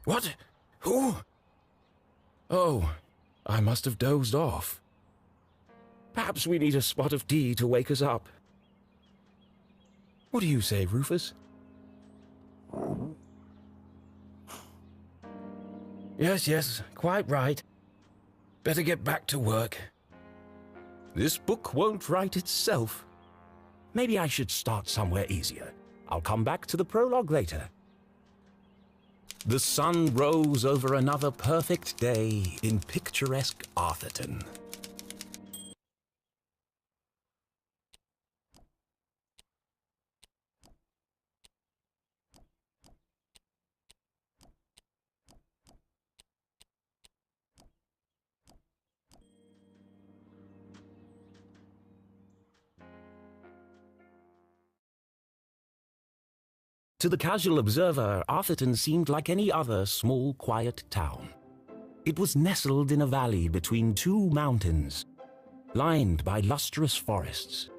What? Who? Oh, I must have dozed off. Perhaps we need a spot of tea to wake us up. What do you say, Rufus? Yes, quite right. Better get back to work. This book won't write itself. Maybe I should start somewhere easier. I'll come back to the prologue later. The sun rose over another perfect day in picturesque Arthurton. To the casual observer, Arthurton seemed like any other small, quiet town. It was nestled in a valley between two mountains, lined by lustrous forests,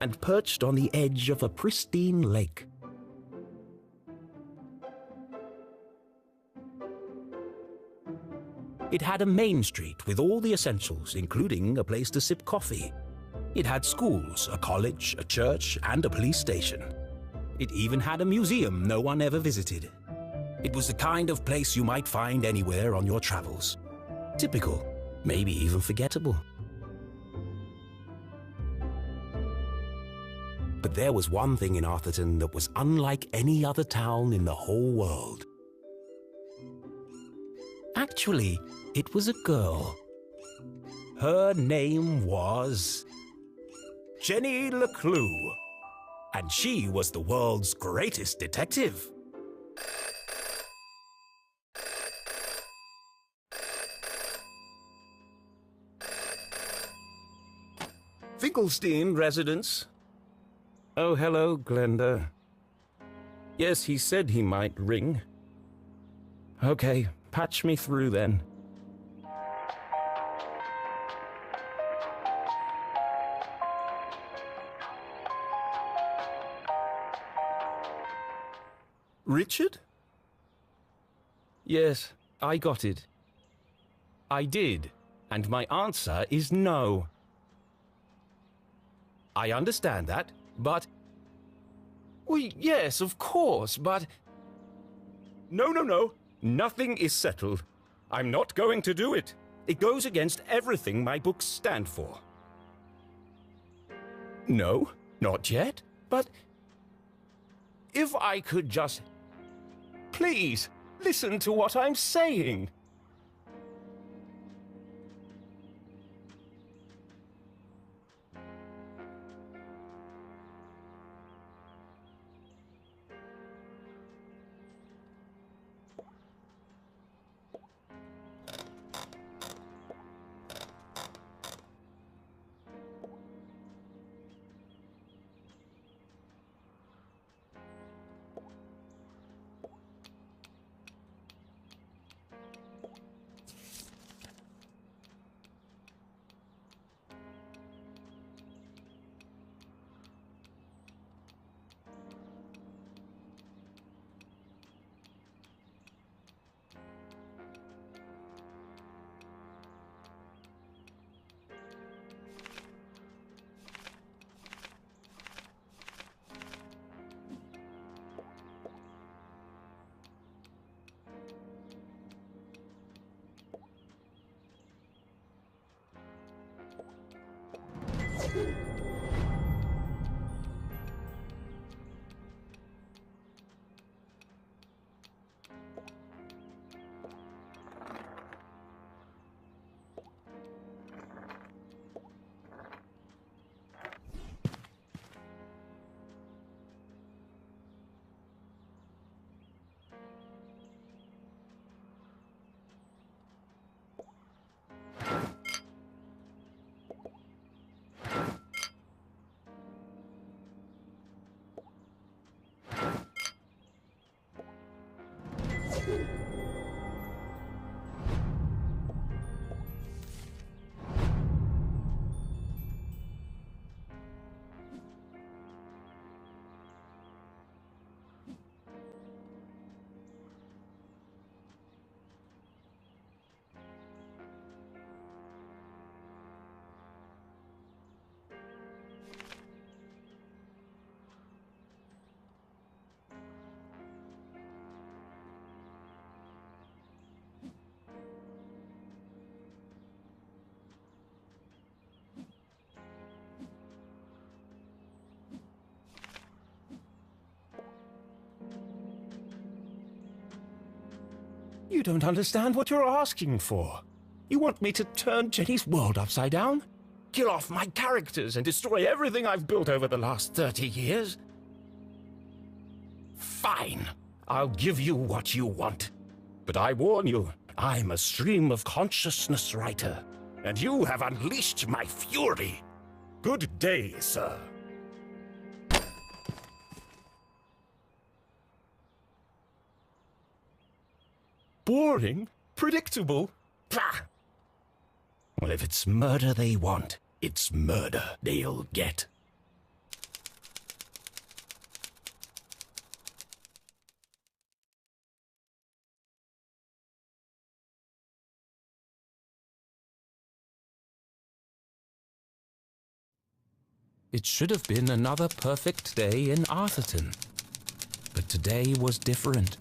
and perched on the edge of a pristine lake. It had a main street with all the essentials, including a place to sip coffee. It had schools, a college, a church, and a police station. It even had a museum no one ever visited. It was the kind of place you might find anywhere on your travels. Typical, maybe even forgettable. But there was one thing in Arthurton that was unlike any other town in the whole world. Actually, it was a girl. Her name was Jenny LeClue. And she was the world's greatest detective. Finkelstein residence. Oh, hello, Glenda. Yes, he said he might ring. Okay, patch me through then. Richard? Yes, I got it. I did, and my answer is no. I understand that, but... Well, yes, of course, but... No. Nothing is settled. I'm not going to do it. It goes against everything my books stand for. No, not yet, but... If I could just... Please, listen to what I'm saying. You don't understand what you're asking for. You want me to turn Jenny's world upside down? Kill off my characters and destroy everything I've built over the last 30 years? Fine. I'll give you what you want. But I warn you, I'm a stream of consciousness writer, and you have unleashed my fury. Good day, sir. Boring? Predictable? Pah! Well, if it's murder they want, it's murder they'll get. It should have been another perfect day in Arthurton. But today was different,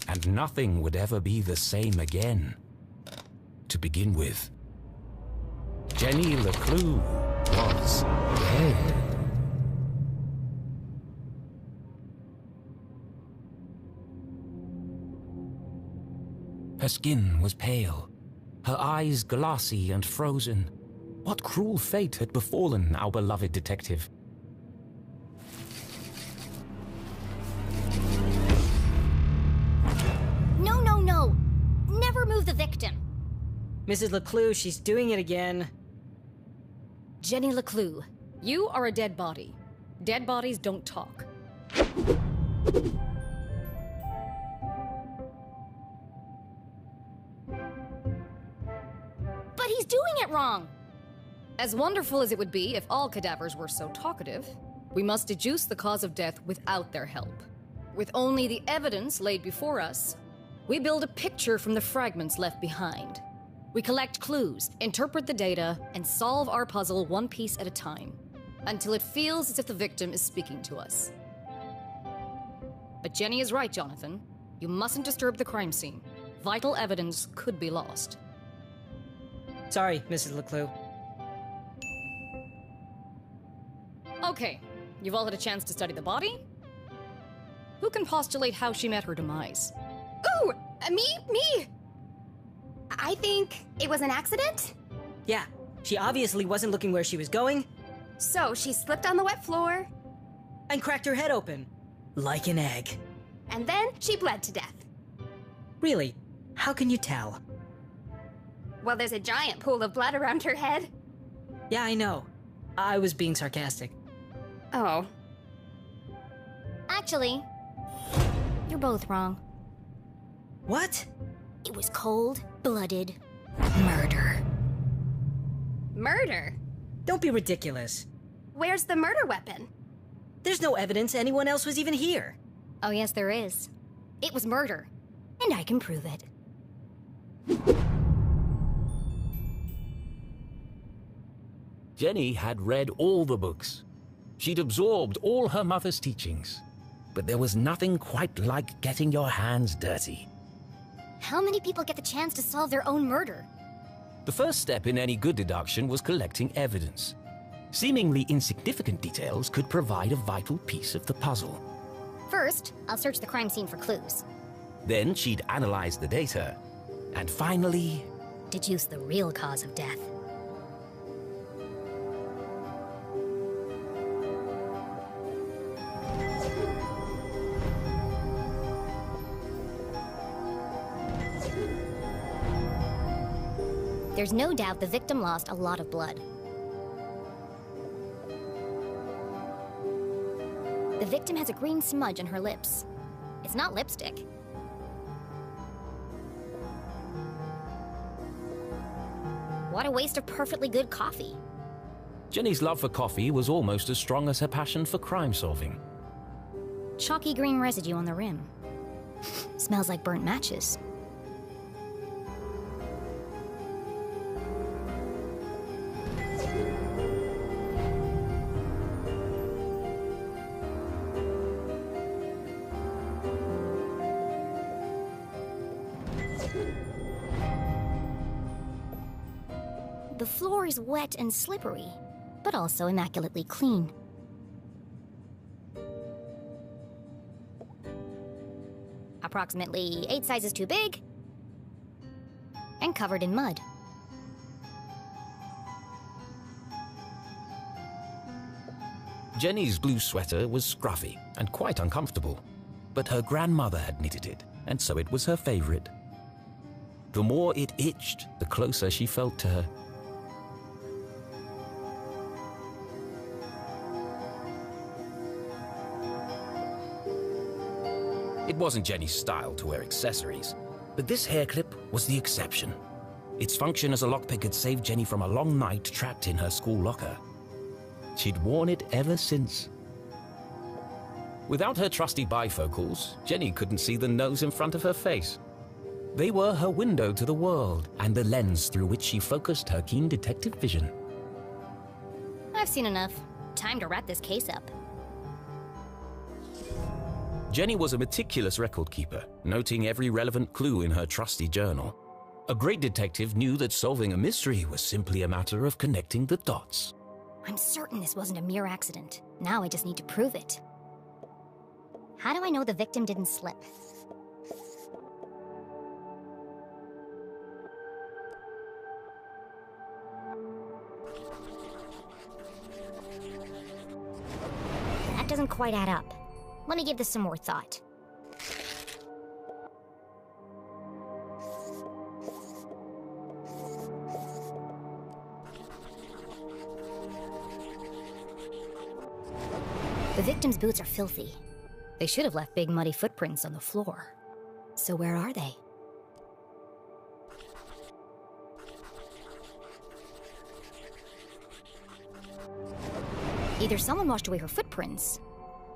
and nothing would ever be the same again. To begin with, Jenny LeClue was dead. Her skin was pale, her eyes glassy and frozen. What cruel fate had befallen our beloved detective? No, no, no! Never move the victim! Mrs. LeClue, she's doing it again. Jenny LeClue, you are a dead body. Dead bodies don't talk. But he's doing it wrong! As wonderful as it would be if all cadavers were so talkative, we must deduce the cause of death without their help. With only the evidence laid before us, we build a picture from the fragments left behind. We collect clues, interpret the data, and solve our puzzle one piece at a time, until it feels as if the victim is speaking to us. But Jenny is right, Jonathan. You mustn't disturb the crime scene. Vital evidence could be lost. Sorry, Mrs. LeClue. Okay, you've all had a chance to study the body? Who can postulate how she met her demise? Ooh! Me! I think it was an accident? Yeah, she obviously wasn't looking where she was going. So she slipped on the wet floor, And cracked her head open. Like an egg. and then she bled to death. Really? How can you tell? Well, there's a giant pool of blood around her head. Yeah, I know. I was being sarcastic. Oh. Actually, you're both wrong. What? It was cold-blooded murder. Murder? Don't be ridiculous. Where's the murder weapon? There's no evidence anyone else was even here. Oh, yes, there is. It was murder, and I can prove it. Jenny had read all the books. She'd absorbed all her mother's teachings. But there was nothing quite like getting your hands dirty. How many people get the chance to solve their own murder? The first step in any good deduction was collecting evidence. Seemingly insignificant details could provide a vital piece of the puzzle. First, I'll search the crime scene for clues. Then she'd analyze the data. And finally, Deduce the real cause of death. There's no doubt the victim lost a lot of blood. The victim has a green smudge on her lips. It's not lipstick. What a waste of perfectly good coffee. Jenny's love for coffee was almost as strong as her passion for crime solving. Chalky green residue on the rim. Smells like burnt matches. The floor is wet and slippery, but also immaculately clean. Approximately 8 sizes too big, and covered in mud. Jenny's blue sweater was scruffy and quite uncomfortable, but her grandmother had knitted it, and so it was her favorite. The more it itched, the closer she felt to her. It wasn't Jenny's style to wear accessories, but this hair clip was the exception. Its function as a lockpick had saved Jenny from a long night trapped in her school locker. She'd worn it ever since. Without her trusty bifocals, Jenny couldn't see the nose in front of her face. They were her window to the world and the lens through which she focused her keen detective vision. I've seen enough. Time to wrap this case up. Jenny was a meticulous record keeper, noting every relevant clue in her trusty journal. A great detective knew that solving a mystery was simply a matter of connecting the dots. I'm certain this wasn't a mere accident. Now I just need to prove it. How do I know the victim didn't slip? That doesn't quite add up. Let me give this some more thought. The victim's boots are filthy. They should have left big muddy footprints on the floor. So where are they? Either someone washed away her footprints,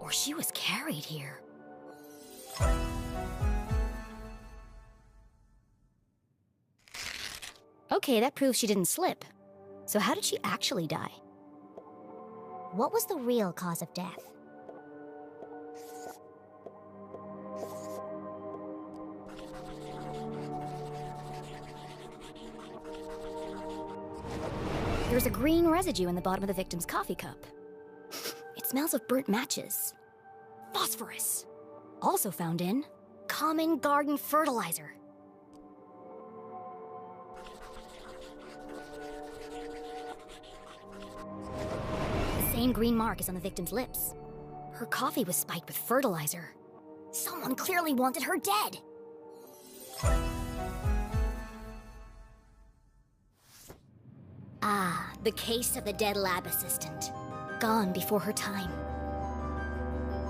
or she was carried here. Okay, that proves she didn't slip. So how did she actually die? What was the real cause of death? There's a green residue in the bottom of the victim's coffee cup. It smells of burnt matches. Phosphorus. Also found in common garden fertilizer. The same green mark is on the victim's lips. Her coffee was spiked with fertilizer. Someone clearly wanted her dead. Ah, the case of the dead lab assistant. Gone before her time.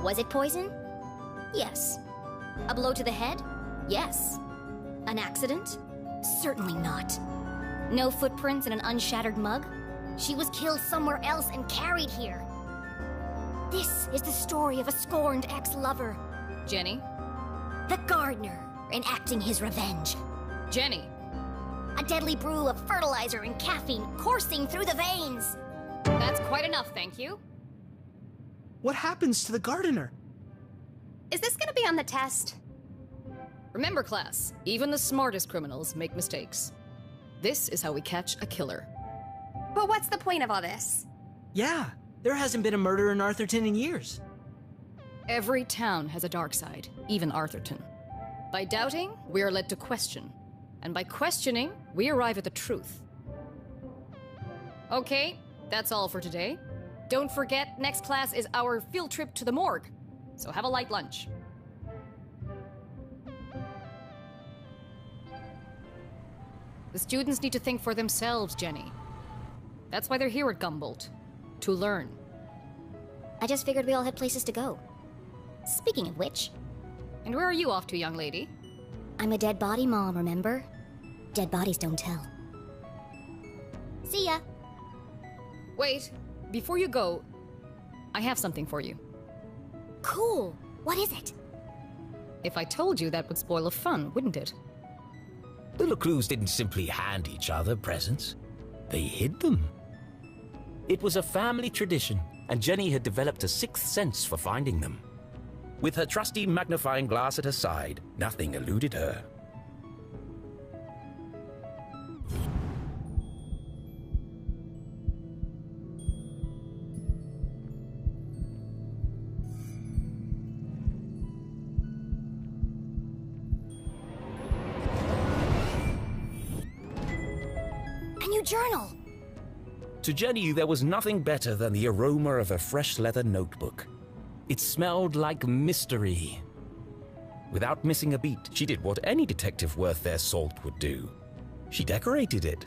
Was it poison? Yes. A blow to the head? Yes. An accident? Certainly not. No footprints in an unshattered mug? She was killed somewhere else and carried here. This is the story of a scorned ex-lover. Jenny? The gardener, enacting his revenge. Jenny! A deadly brew of fertilizer and caffeine coursing through the veins. That's quite enough, thank you. What happens to the gardener? Is this gonna be on the test? Remember, class, even the smartest criminals make mistakes. This is how we catch a killer. But what's the point of all this? Yeah, there hasn't been a murder in Arthurton in years. Every town has a dark side, even Arthurton. By doubting, we are led to question. And by questioning, we arrive at the truth. Okay, that's all for today. Don't forget, next class is our field trip to the morgue. So have a light lunch. The students need to think for themselves, Jenny. That's why they're here at Gumboldt. To learn. I just figured we all had places to go. Speaking of which... And where are you off to, young lady? I'm a dead body mom, remember? Dead bodies don't tell. See ya! Wait, before you go, I have something for you. Cool! What is it? If I told you, that would spoil the fun, wouldn't it? The LeClues didn't simply hand each other presents. They hid them. It was a family tradition, and Jenny had developed a sixth sense for finding them. With her trusty magnifying glass at her side, nothing eluded her. new journal! To Jenny, there was nothing better than the aroma of a fresh leather notebook. It smelled like mystery. Without missing a beat, she did what any detective worth their salt would do. She decorated it.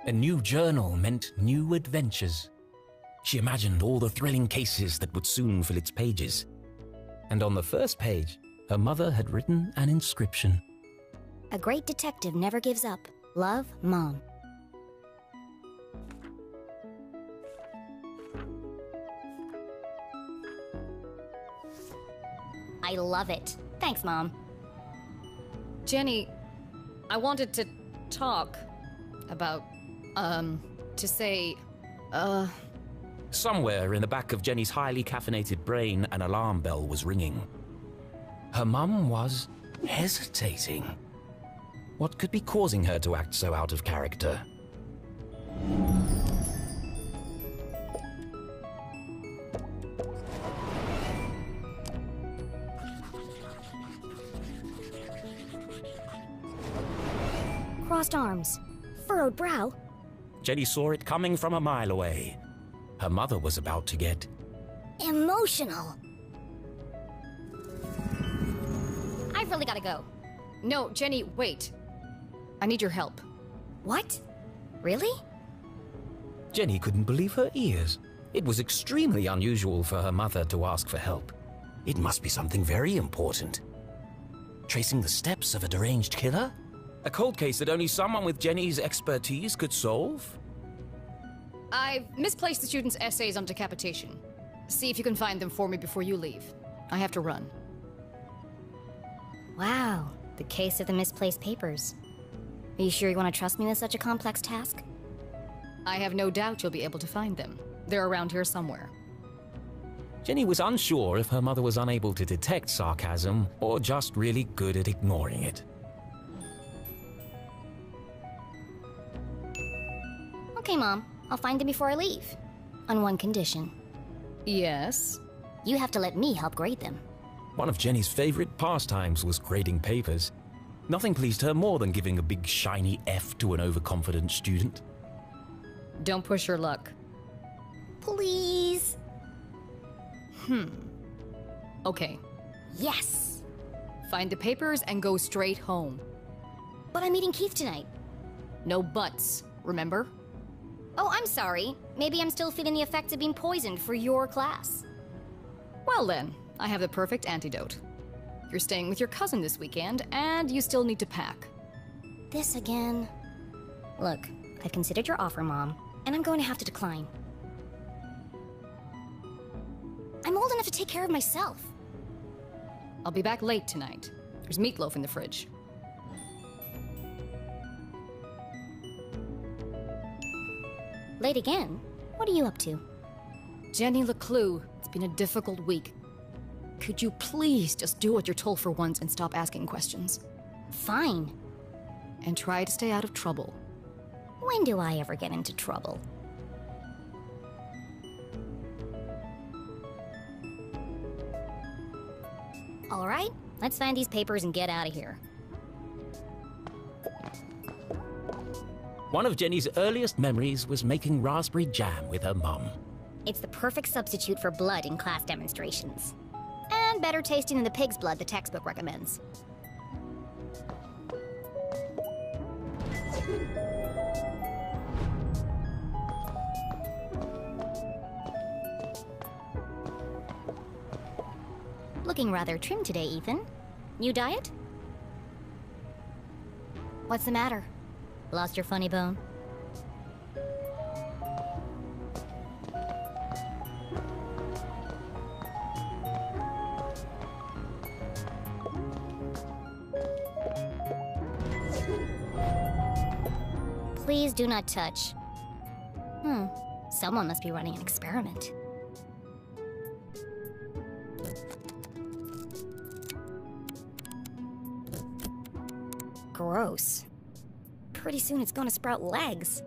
A new journal meant new adventures. She imagined all the thrilling cases that would soon fill its pages. And on the first page, her mother had written an inscription. A great detective never gives up. Love, Mom. I love it. Thanks, Mom. Jenny, I wanted to talk about, to say, Somewhere in the back of Jenny's highly caffeinated brain, an alarm bell was ringing. Her mum was hesitating. What could be causing her to act so out of character? Crossed arms. Furrowed brow. Jenny saw it coming from a mile away. Her mother was about to get Emotional. I've really gotta go. no, Jenny, wait. I need your help. What? Really? Jenny couldn't believe her ears. It was extremely unusual for her mother to ask for help. It must be something very important. Tracing the steps of a deranged killer? A cold case that only someone with Jenny's expertise could solve? I've misplaced the students' essays on decapitation. See if you can find them for me before you leave. I have to run. Wow, the case of the misplaced papers. Are you sure you want to trust me with such a complex task? I have no doubt you'll be able to find them. They're around here somewhere. Jenny was unsure if her mother was unable to detect sarcasm or just really good at ignoring it. Okay, Mom. I'll find them before I leave. On one condition. Yes? You have to let me help grade them. One of Jenny's favorite pastimes was grading papers. Nothing pleased her more than giving a big shiny F to an overconfident student. Don't push your luck. Please. Okay. Yes. Find the papers and go straight home. But I'm meeting Keith tonight. No buts, remember? Oh, I'm sorry. Maybe I'm still feeling the effects of being poisoned for your class. Well then, I have the perfect antidote. You're staying with your cousin this weekend, and you still need to pack. This again? Look, I've considered your offer, Mom, and I'm going to have to decline. I'm old enough to take care of myself. I'll be back late tonight. There's meatloaf in the fridge. Late again? What are you up to? Jenny LeClue, it's been a difficult week. Could you please just do what you're told for once and stop asking questions? Fine. And try to stay out of trouble. When do I ever get into trouble? All right, let's find these papers and get out of here. One of Jenny's earliest memories was making raspberry jam with her mum. It's the perfect substitute for blood in class demonstrations. And better tasting than the pig's blood the textbook recommends. Looking rather trim today, Ethan. New diet? What's the matter? Lost your funny bone? Please do not touch. Someone must be running an experiment. Gross. Pretty soon it's gonna sprout legs.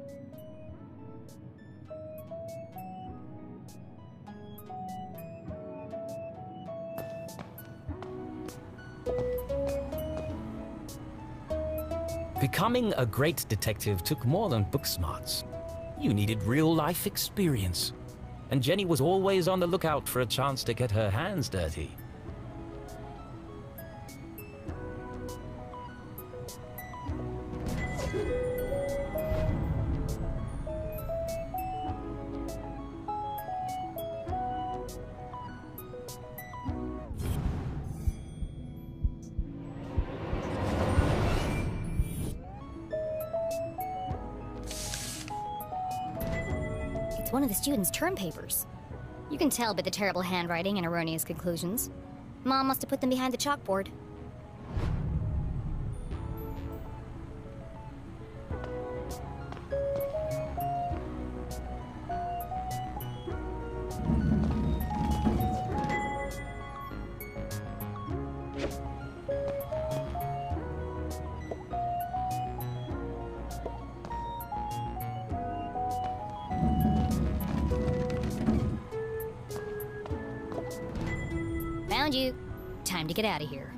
Becoming a great detective took more than book smarts. You needed real-life experience. And Jenny was always on the lookout for a chance to get her hands dirty. It's one of the students' term papers. You can tell by the terrible handwriting and erroneous conclusions. Mom must have put them behind the chalkboard. Found you. Time to get out of here.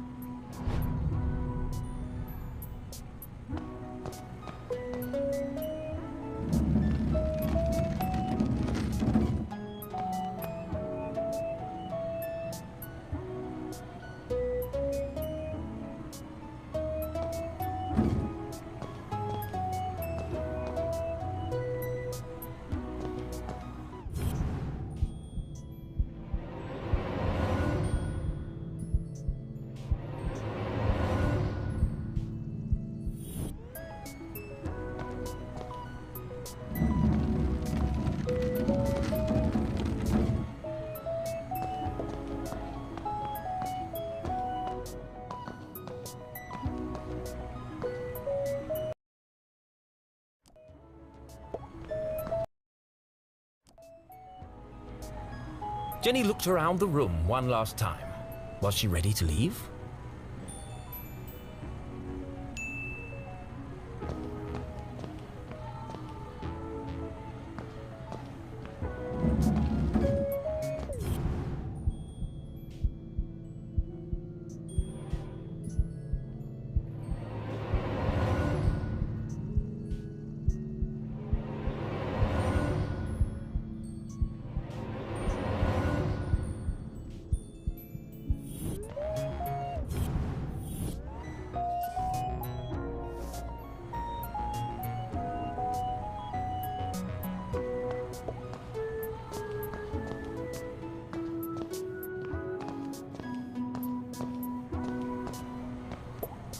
Jenny looked around the room one last time. Was she ready to leave?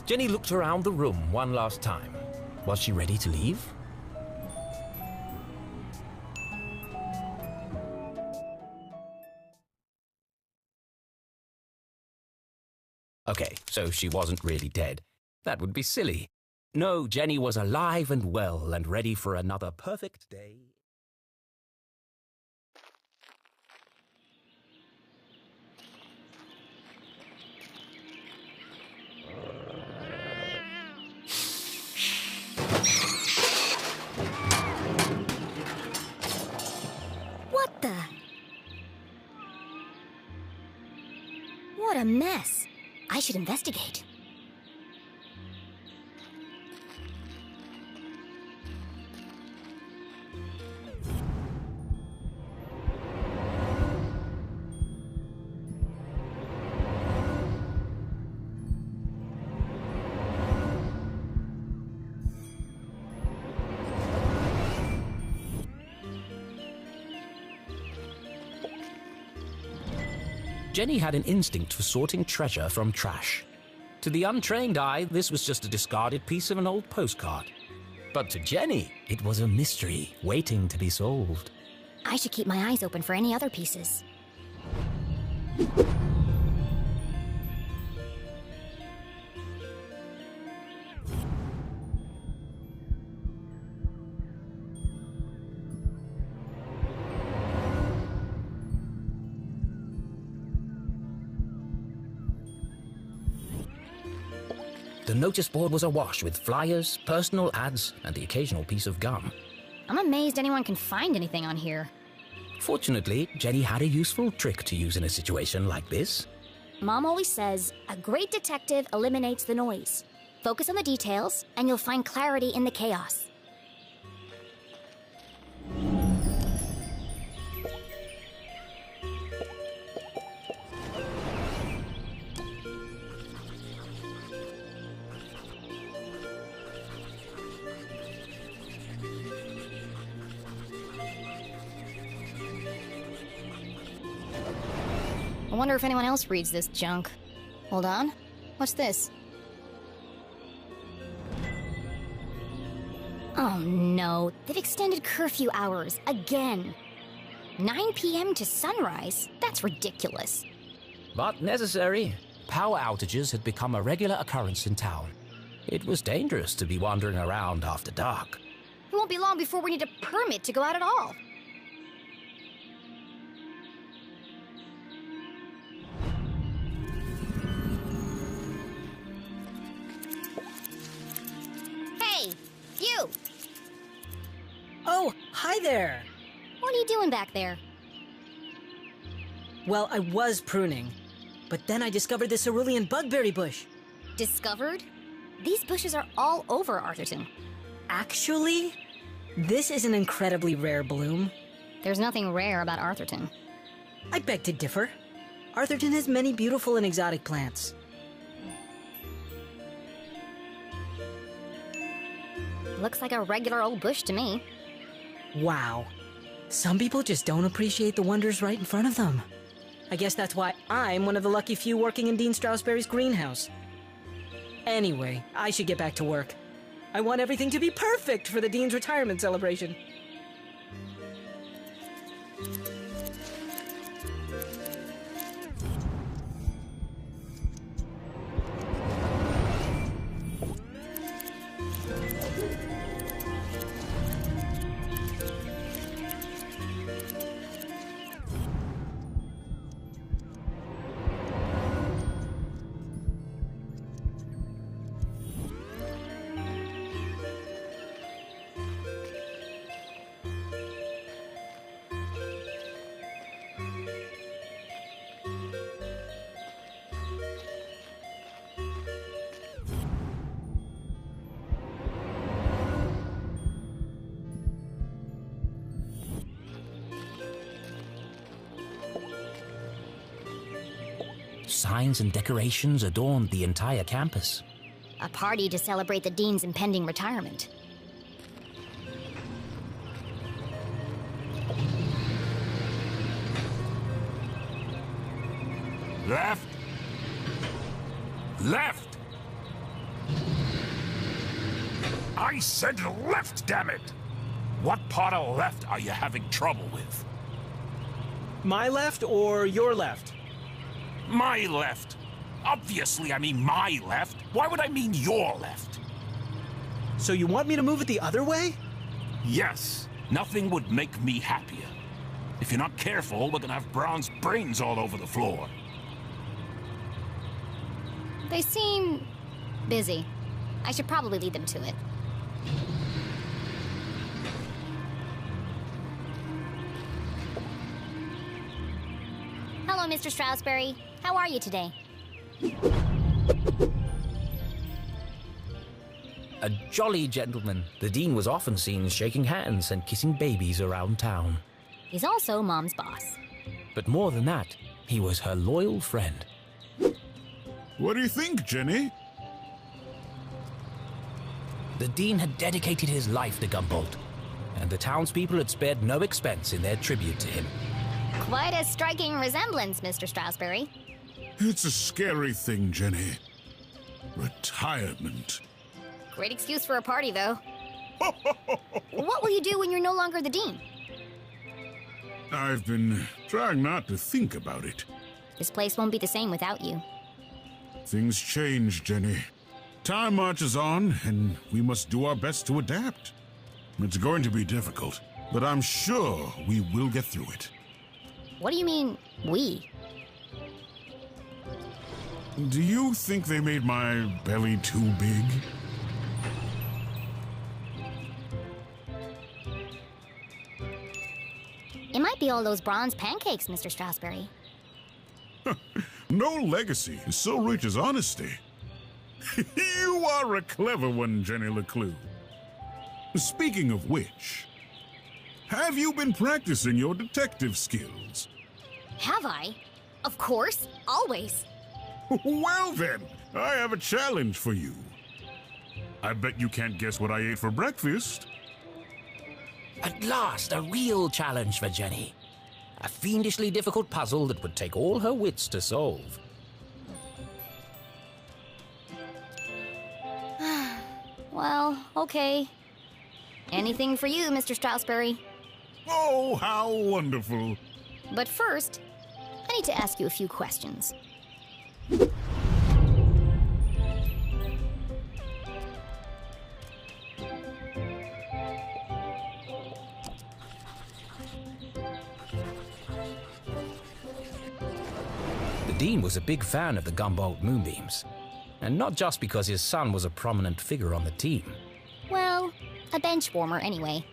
Jenny looked around the room one last time. Was she ready to leave? Okay, so she wasn't really dead. That would be silly. No, Jenny was alive and well and ready for another perfect day. What the? What a mess. I should investigate. Jenny had an instinct for sorting treasure from trash. To the untrained eye, this was just a discarded piece of an old postcard. But to Jenny, it was a mystery waiting to be solved. I should keep my eyes open for any other pieces. The notice board was awash with flyers, personal ads, and the occasional piece of gum. I'm amazed anyone can find anything on here. Fortunately, Jenny had a useful trick to use in a situation like this. Mom always says, a great detective eliminates the noise. Focus on the details, and you'll find clarity in the chaos. I wonder if anyone else reads this junk. Hold on. What's this? Oh no, they've extended curfew hours again. 9 p.m. to sunrise? That's ridiculous. But necessary. Power outages had become a regular occurrence in town. It was dangerous to be wandering around after dark. It won't be long before we need a permit to go out at all. Hey, you! Oh, hi there! What are you doing back there? Well, I was pruning, but then I discovered this cerulean bugberry bush. Discovered? These bushes are all over Arthurton. Actually, this is an incredibly rare bloom. There's nothing rare about Arthurton. I beg to differ. Arthurton has many beautiful and exotic plants. Looks like a regular old bush to me. Wow. Some people just don't appreciate the wonders right in front of them. I guess that's why I'm one of the lucky few working in Dean Strasberry's greenhouse. Anyway, I should get back to work. I want everything to be perfect for the Dean's retirement celebration. Signs and decorations adorned the entire campus. A party to celebrate the Dean's impending retirement. Left! Left! I said left, damn it! What part of left are you having trouble with? My left or your left? My left. Obviously, I mean my left. Why would I mean your left? So you want me to move it the other way? Yes. Nothing would make me happier. If you're not careful, we're gonna have Braun's brains all over the floor. They seem busy. I should probably lead them to it. Hello, Mr. Strasberry. How are you today? A jolly gentleman, the Dean was often seen shaking hands and kissing babies around town. He's also Mom's boss. But more than that, he was her loyal friend. What do you think, Jenny? The Dean had dedicated his life to Gumboldt, and the townspeople had spared no expense in their tribute to him. Quite a striking resemblance, Mr. Strasberry. It's a scary thing, Jenny. Retirement. Great excuse for a party, though. What will you do when you're no longer the dean? I've been trying not to think about it. This place won't be the same without you. Things change, Jenny. Time marches on, and we must do our best to adapt. It's going to be difficult, but I'm sure we will get through it. What do you mean, we? Do you think they made my belly too big? It might be all those bronze pancakes, Mr. Strasberry. No legacy is so rich as honesty. You are a clever one, Jenny LeClue. Speaking of which, have you been practicing your detective skills? Have I? Of course, always. Well then, I have a challenge for you. I bet you can't guess what I ate for breakfast. At last, a real challenge for Jenny. A fiendishly difficult puzzle that would take all her wits to solve. Well, okay. Anything for you, Mr. Strasberry. Oh, how wonderful. But first, I need to ask you a few questions. The Dean was a big fan of the Gumboldt moonbeams. And not just because his son was a prominent figure on the team. Well, a bench warmer anyway.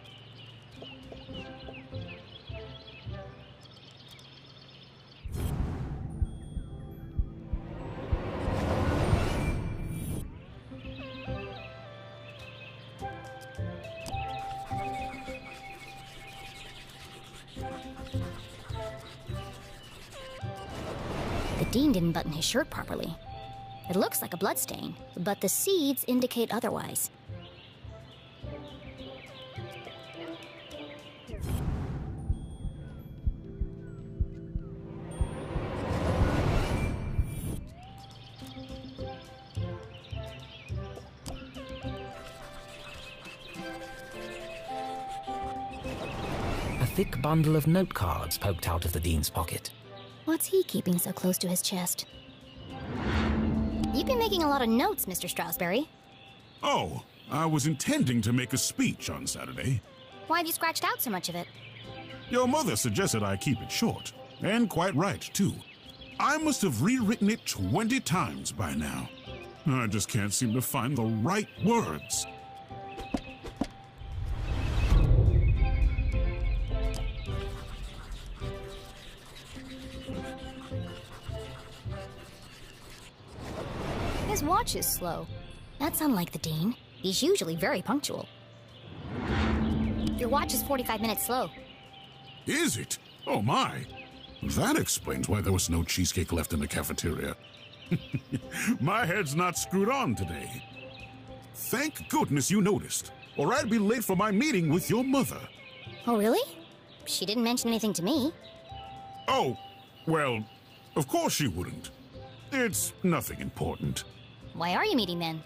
The Dean didn't button his shirt properly. It looks like a bloodstain, but the seeds indicate otherwise. A thick bundle of note cards poked out of the Dean's pocket. What's he keeping so close to his chest? You've been making a lot of notes, Mr. Strasberry. Oh, I was intending to make a speech on Saturday. Why have you scratched out so much of it? Your mother suggested I keep it short, and quite right, too. I must have rewritten it 20 times by now. I just can't seem to find the right words. His watch is slow. That's unlike the Dean. He's usually very punctual. Your watch is 45 minutes slow. Is it? Oh my. That explains why there was no cheesecake left in the cafeteria. My head's not screwed on today. Thank goodness you noticed, or I'd be late for my meeting with your mother. Oh, really? She didn't mention anything to me. Oh, well, of course she wouldn't. It's nothing important. Why are you meeting then?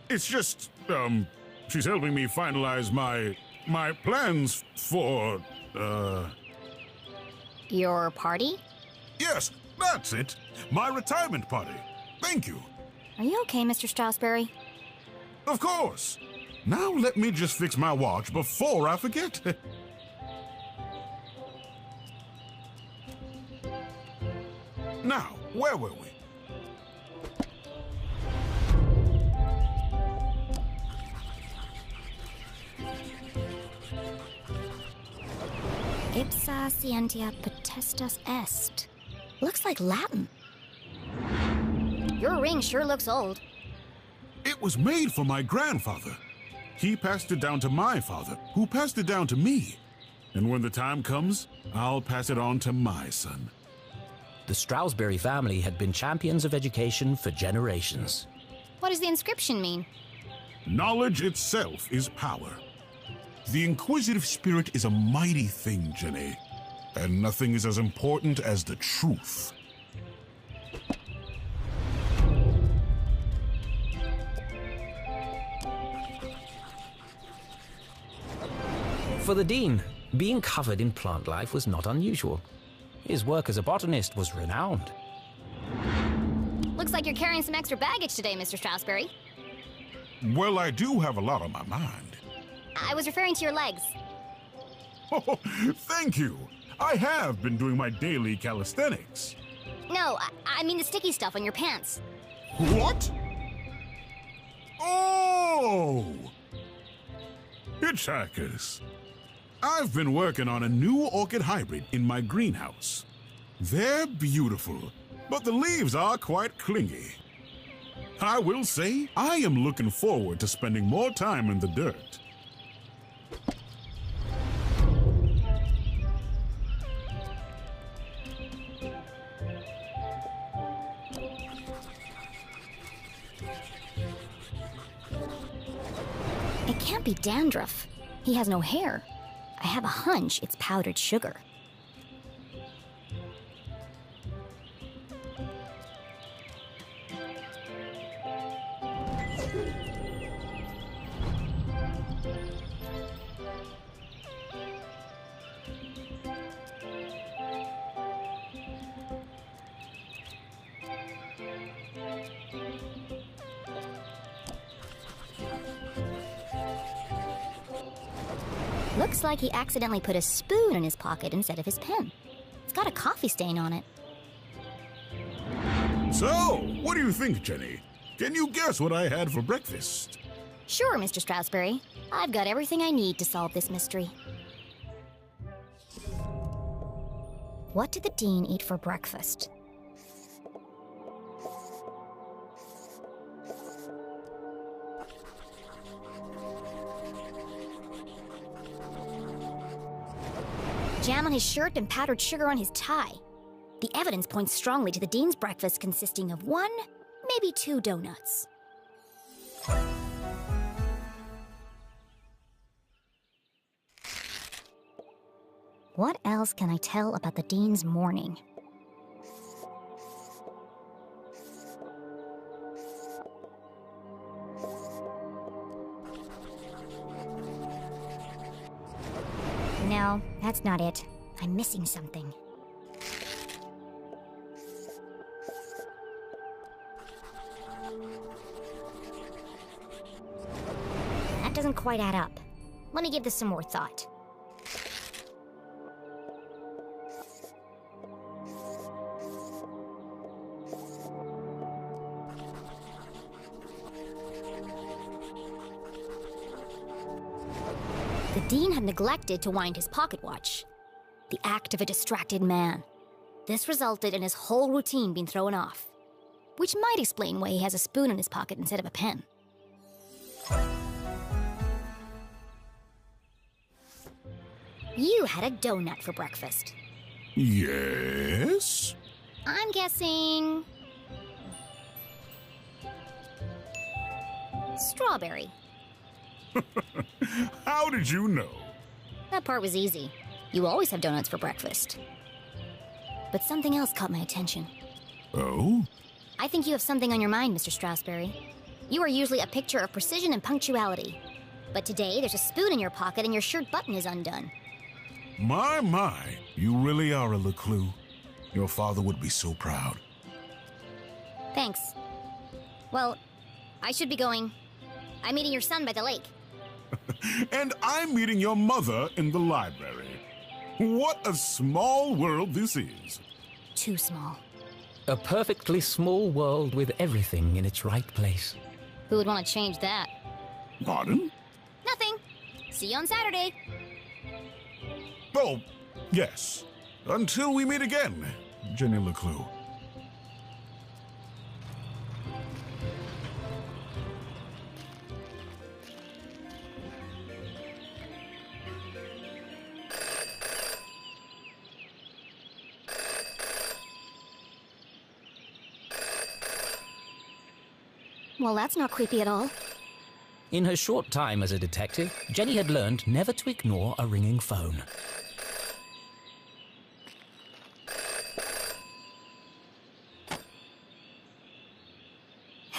It's just, she's helping me finalize my plans for, Your party? Yes, that's it. My retirement party. Thank you. Are you okay, Mr. Strasberry? Of course. Now let me just fix my watch before I forget. Now, where were we? Ipsa scientia potestas est. Looks like Latin. Your ring sure looks old. It was made for my grandfather. He passed it down to my father, who passed it down to me. And when the time comes, I'll pass it on to my son. The Strasberry family had been champions of education for generations. What does the inscription mean? Knowledge itself is power. The inquisitive spirit is a mighty thing, Jenny. And nothing is as important as the truth. For the Dean, being covered in plant life was not unusual. His work as a botanist was renowned. Looks like you're carrying some extra baggage today, Mr. Strasberry. Well, I do have a lot on my mind. I was referring to your legs. Oh, thank you. I have been doing my daily calisthenics. No, I mean the sticky stuff on your pants. What? Oh! Hitchhikers. I've been working on a new orchid hybrid in my greenhouse. They're beautiful, but the leaves are quite clingy. I will say, I am looking forward to spending more time in the dirt. It can't be dandruff. He has no hair. I have a hunch it's powdered sugar. Looks like he accidentally put a spoon in his pocket instead of his pen. It's got a coffee stain on it. So, what do you think, Jenny? Can you guess what I had for breakfast? Sure, Mr. Strasberry. I've got everything I need to solve this mystery. What did the Dean eat for breakfast? Jam on his shirt and powdered sugar on his tie. The evidence points strongly to the Dean's breakfast consisting of 1, maybe 2 donuts. What else can I tell about the Dean's morning? No, that's not it. I'm missing something. That doesn't quite add up. Let me give this some more thought. The Dean had neglected to wind his pocket watch. The act of a distracted man. This resulted in his whole routine being thrown off. Which might explain why he has a spoon in his pocket instead of a pen. You had a donut for breakfast. Yes? I'm guessing... strawberry. How did you know? That part was easy. You always have donuts for breakfast. But something else caught my attention. Oh? I think you have something on your mind, Mr. Strasberry. You are usually a picture of precision and punctuality. But today, there's a spoon in your pocket and your shirt button is undone. My, you really are a LeClue. Your father would be so proud. Thanks. Well, I should be going. I'm meeting your son by the lake. And I'm meeting your mother in the library. What a small world this is. Too small. A perfectly small world with everything in its right place. Who would want to change that? Pardon? Nothing. See you on Saturday. Oh, yes. Until we meet again, Jenny LeClue. Well, that's not creepy at all. In her short time as a detective, Jenny had learned never to ignore a ringing phone.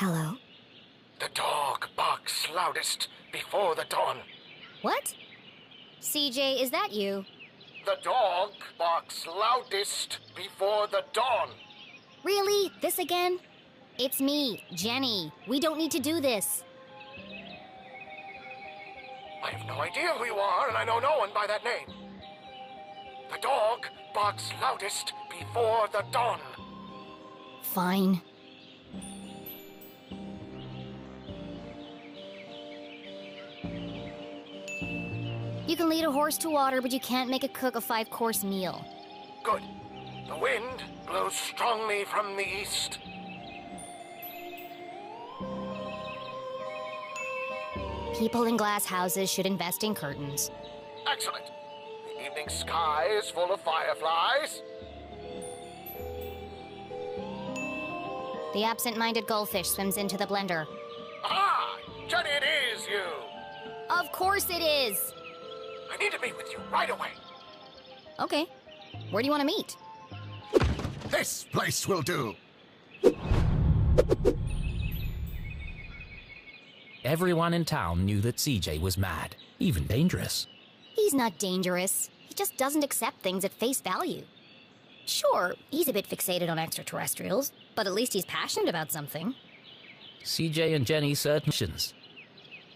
Hello? The dog barks loudest before the dawn. What? CJ, is that you? The dog barks loudest before the dawn. Really? This again? It's me, Jenny. We don't need to do this. I have no idea who you are, and I know no one by that name. The dog barks loudest before the dawn. Fine. You can lead a horse to water, but you can't make a cook a 5-course meal. Good. The wind blows strongly from the east. People in glass houses should invest in curtains. Excellent. The evening sky is full of fireflies. The absent-minded goldfish swims into the blender. Ah! Jenny, it is you! Of course it is! I need to meet with you right away. Okay. Where do you want to meet? This place will do. Everyone in town knew that CJ was mad, even dangerous. He's not dangerous. He just doesn't accept things at face value. Sure, he's a bit fixated on extraterrestrials, but at least he's passionate about something. CJ and Jenny served missions.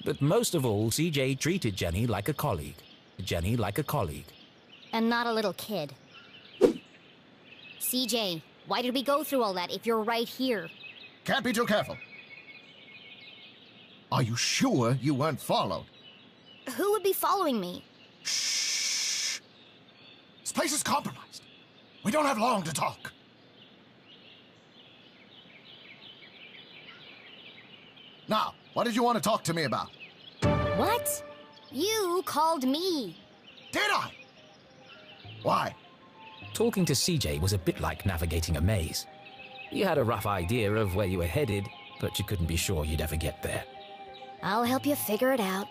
But most of all, CJ treated Jenny like a colleague. Jenny like a colleague. And not a little kid. CJ, why did we go through all that if you're right here? Can't be too careful. Are you sure you weren't followed? Who would be following me? Shh. This place is compromised. We don't have long to talk. Now, what did you want to talk to me about? What? You called me. Did I? Why? Talking to CJ was a bit like navigating a maze. You had a rough idea of where you were headed, but you couldn't be sure you'd ever get there. I'll help you figure it out.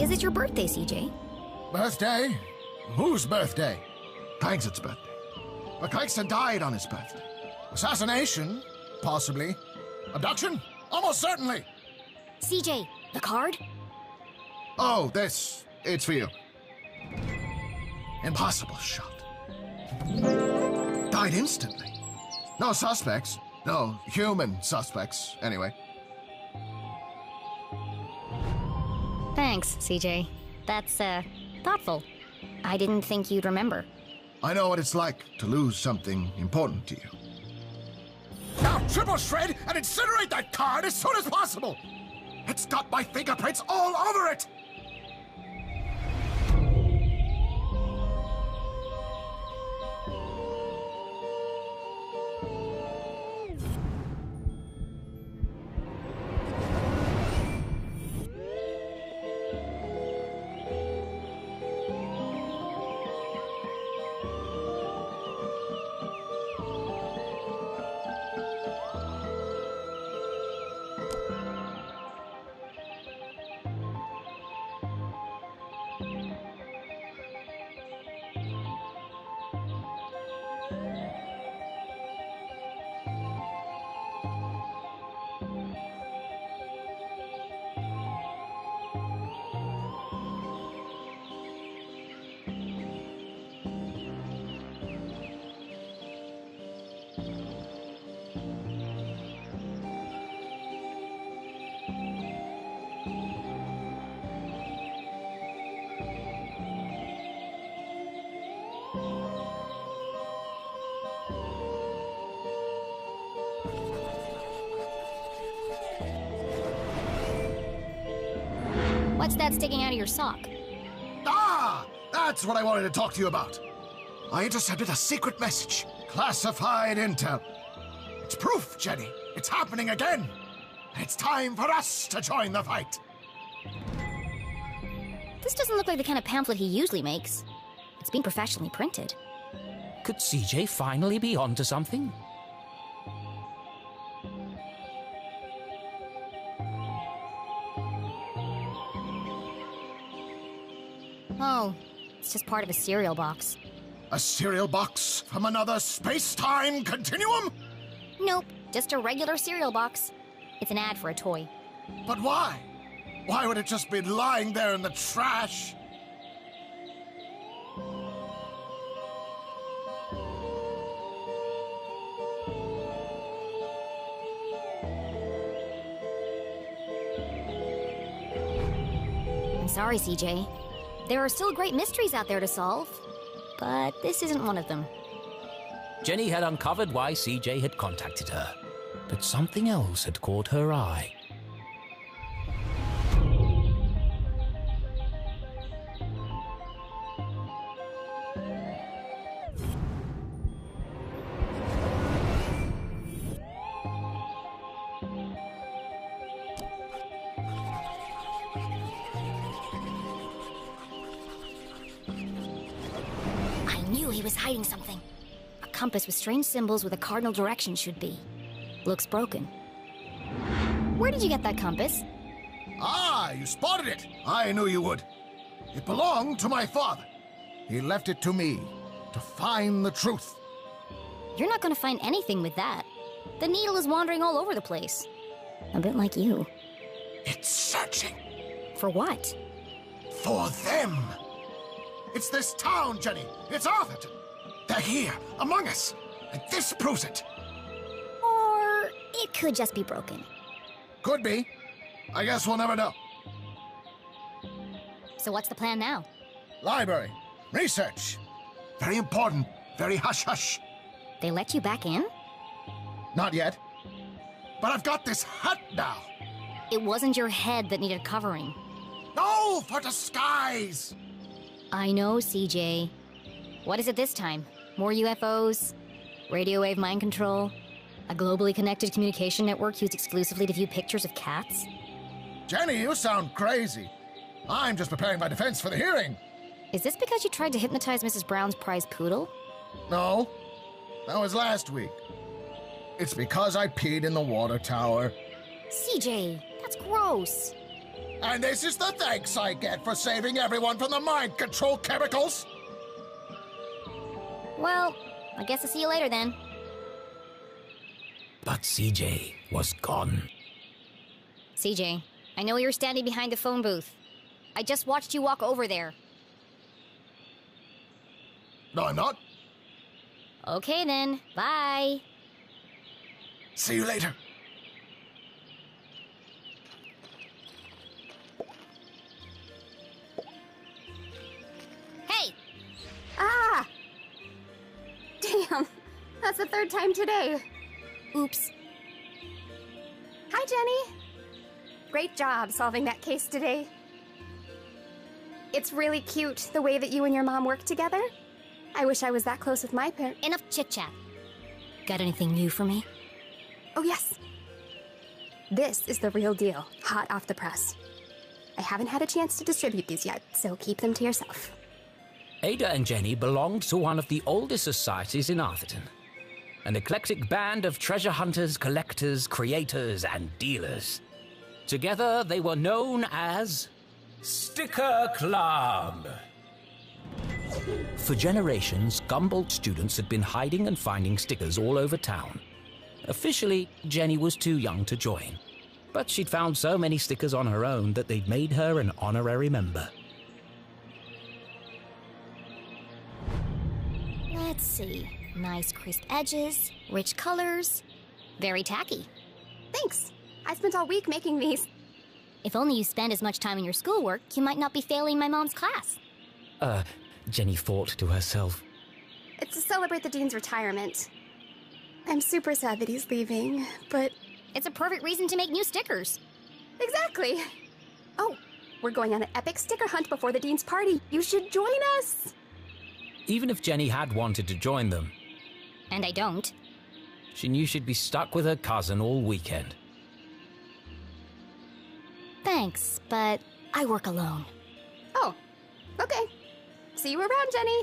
Because it's your birthday, CJ. Birthday? Whose birthday? Craig's birthday. But Craigson died on his birthday. Assassination? Possibly. Abduction? Almost certainly. CJ, the card? Oh, this. It's for you. Impossible shot. Died instantly. No suspects. No human suspects, anyway. Thanks, CJ. That's, thoughtful. I didn't think you'd remember. I know what it's like to lose something important to you. Now triple shred and incinerate that card as soon as possible! It's got my fingerprints all over it! What's that sticking out of your sock? Ah! That's what I wanted to talk to you about. I intercepted a secret message. Classified intel. It's proof, Jenny. It's happening again. It's time for us to join the fight. This doesn't look like the kind of pamphlet he usually makes. It's been professionally printed. Could CJ finally be onto something? Oh, it's just part of a cereal box. A cereal box from another space-time continuum? Nope, just a regular cereal box. It's an ad for a toy. But why? Why would it just be lying there in the trash? I'm sorry, CJ. There are still great mysteries out there to solve, but this isn't one of them. Jenny had uncovered why CJ had contacted her, but something else had caught her eye. He was hiding something. A compass with strange symbols where the cardinal direction should be. Looks broken. Where did you get that compass? Ah, you spotted it. I knew you would. It belonged to my father. He left it to me to find the truth. You're not going to find anything with that. The needle is wandering all over the place. A bit like you. It's searching. For what? For them. It's this town, Jenny. It's Arthurton. They're here, among us. And this proves it. Or it could just be broken. Could be. I guess we'll never know. So what's the plan now? Library. Research. Very important. Very hush-hush. They let you back in? Not yet. But I've got this hat now. It wasn't your head that needed covering. No, for disguise. I know, CJ. What is it this time? More UFOs? Radio wave mind control? A globally connected communication network used exclusively to view pictures of cats? Jenny, you sound crazy. I'm just preparing my defense for the hearing. Is this because you tried to hypnotize Mrs. Brown's prize poodle? No. That was last week. It's because I peed in the water tower. CJ, that's gross. And this is the thanks I get for saving everyone from the mind control chemicals? Well, I guess I'll see you later then. But CJ was gone. CJ, I know you're standing behind the phone booth. I just watched you walk over there. No, I'm not. Okay then, bye. See you later. Hey! Ah! Damn, that's the third time today. Oops. Hi, Jenny. Great job solving that case today. It's really cute the way that you and your mom work together. I wish I was that close with my parents. Enough chit-chat. Got anything new for me? Oh, yes. This is the real deal, hot off the press. I haven't had a chance to distribute these yet, so keep them to yourself. Ada and Jenny belonged to one of the oldest societies in Arthurton. An eclectic band of treasure hunters, collectors, creators, and dealers. Together, they were known as Sticker Club. For generations, Gumboldt students had been hiding and finding stickers all over town. Officially, Jenny was too young to join, but she'd found so many stickers on her own that they'd made her an honorary member. Let's see. Nice crisp edges, rich colors. Very tacky. Thanks. I spent all week making these. If only you spend as much time in your schoolwork, you might not be failing my mom's class. Jenny thought to herself. It's to celebrate the dean's retirement. I'm super sad that he's leaving, but... It's a perfect reason to make new stickers. Exactly. Oh, we're going on an epic sticker hunt before the dean's party. You should join us. Even if Jenny had wanted to join them, And I don't. she knew she'd be stuck with her cousin all weekend. Thanks, but I work alone. Oh, okay. See you around, Jenny.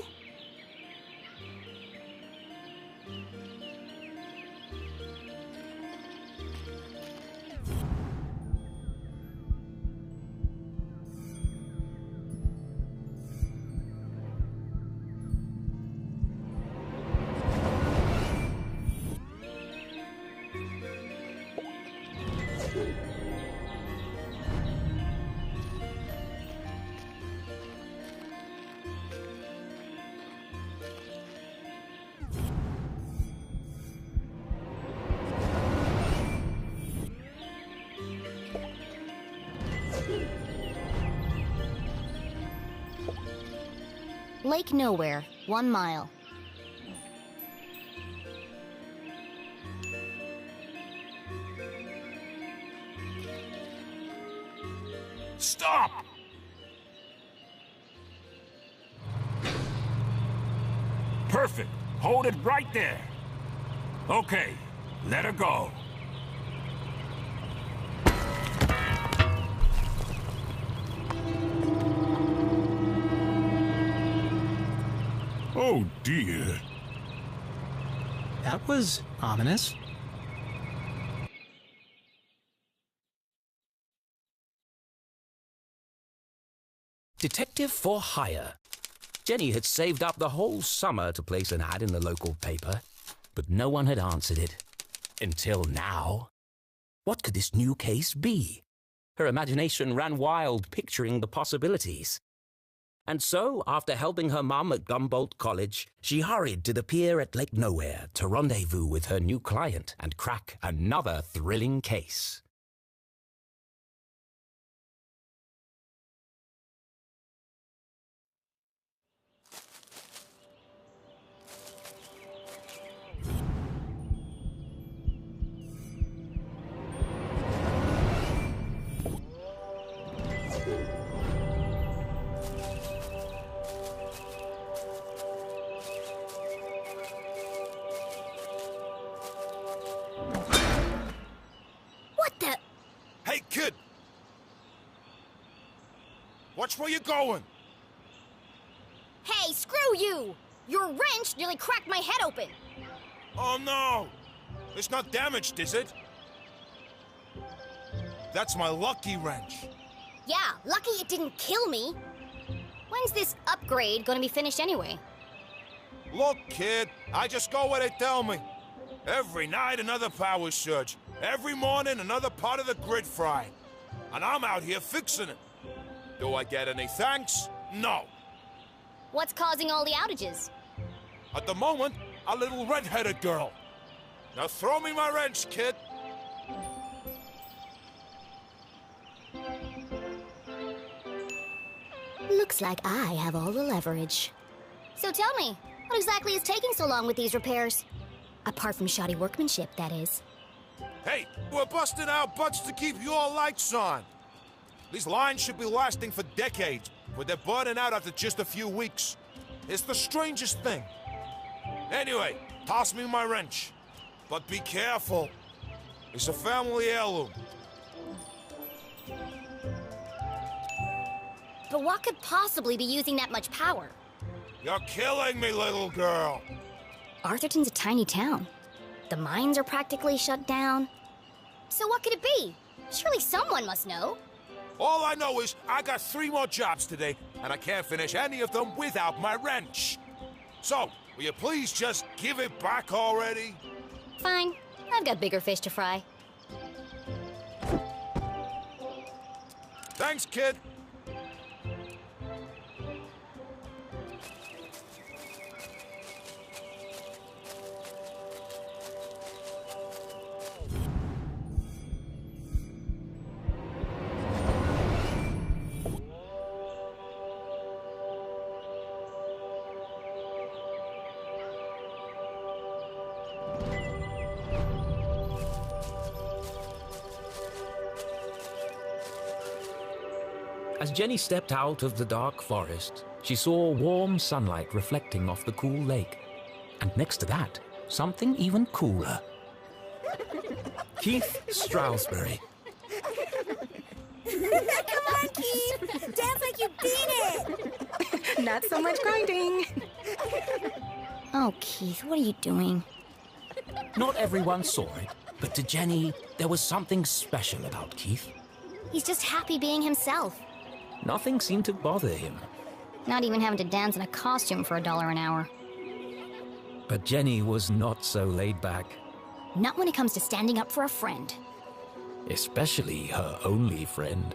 Lake Nowhere, 1 mile. Stop! Perfect. Hold it right there. Okay, let her go. Oh dear. That was ominous. Detective for hire. Jenny had saved up the whole summer to place an ad in the local paper, but no one had answered it. Until now. What could this new case be? Her imagination ran wild, picturing the possibilities. And so, after helping her mum at Gumboldt College, she hurried to the pier at Lake Nowhere to rendezvous with her new client and crack another thrilling case. What the? Hey, kid! Watch where you're going! Hey, screw you! Your wrench nearly cracked my head open. Oh no! It's not damaged, is it? That's my lucky wrench. Yeah, lucky it didn't kill me. When's this upgrade gonna be finished anyway? Look, kid, I just go where they tell me. Every night, another power surge. Every morning, another part of the grid fry. And I'm out here fixing it. Do I get any thanks? No. What's causing all the outages? At the moment, a little red-headed girl. Now throw me my wrench, kid. Looks like I have all the leverage. So tell me, what exactly is taking so long with these repairs? Apart from shoddy workmanship, that is. Hey, we're busting our butts to keep your lights on. These lines should be lasting for decades, but they're burning out after just a few weeks. It's the strangest thing. Anyway, toss me my wrench. But be careful. It's a family heirloom. But what could possibly be using that much power? You're killing me, little girl. Arthurton's a tiny town. The mines are practically shut down. So what could it be? Surely someone must know. All I know is I got 3 more jobs today, and I can't finish any of them without my wrench. So, will you please just give it back already? Fine. I've got bigger fish to fry. Thanks, kid. As Jenny stepped out of the dark forest, she saw warm sunlight reflecting off the cool lake. And next to that, something even cooler. Keith Stroudsbury. Come on, Keith! Dance like you beat it! Not so much grinding. Oh, Keith, what are you doing? Not everyone saw it, but to Jenny, there was something special about Keith. He's just happy being himself. Nothing seemed to bother him. Not even having to dance in a costume for $1 an hour. But Jenny was not so laid back. Not when it comes to standing up for a friend. Especially her only friend.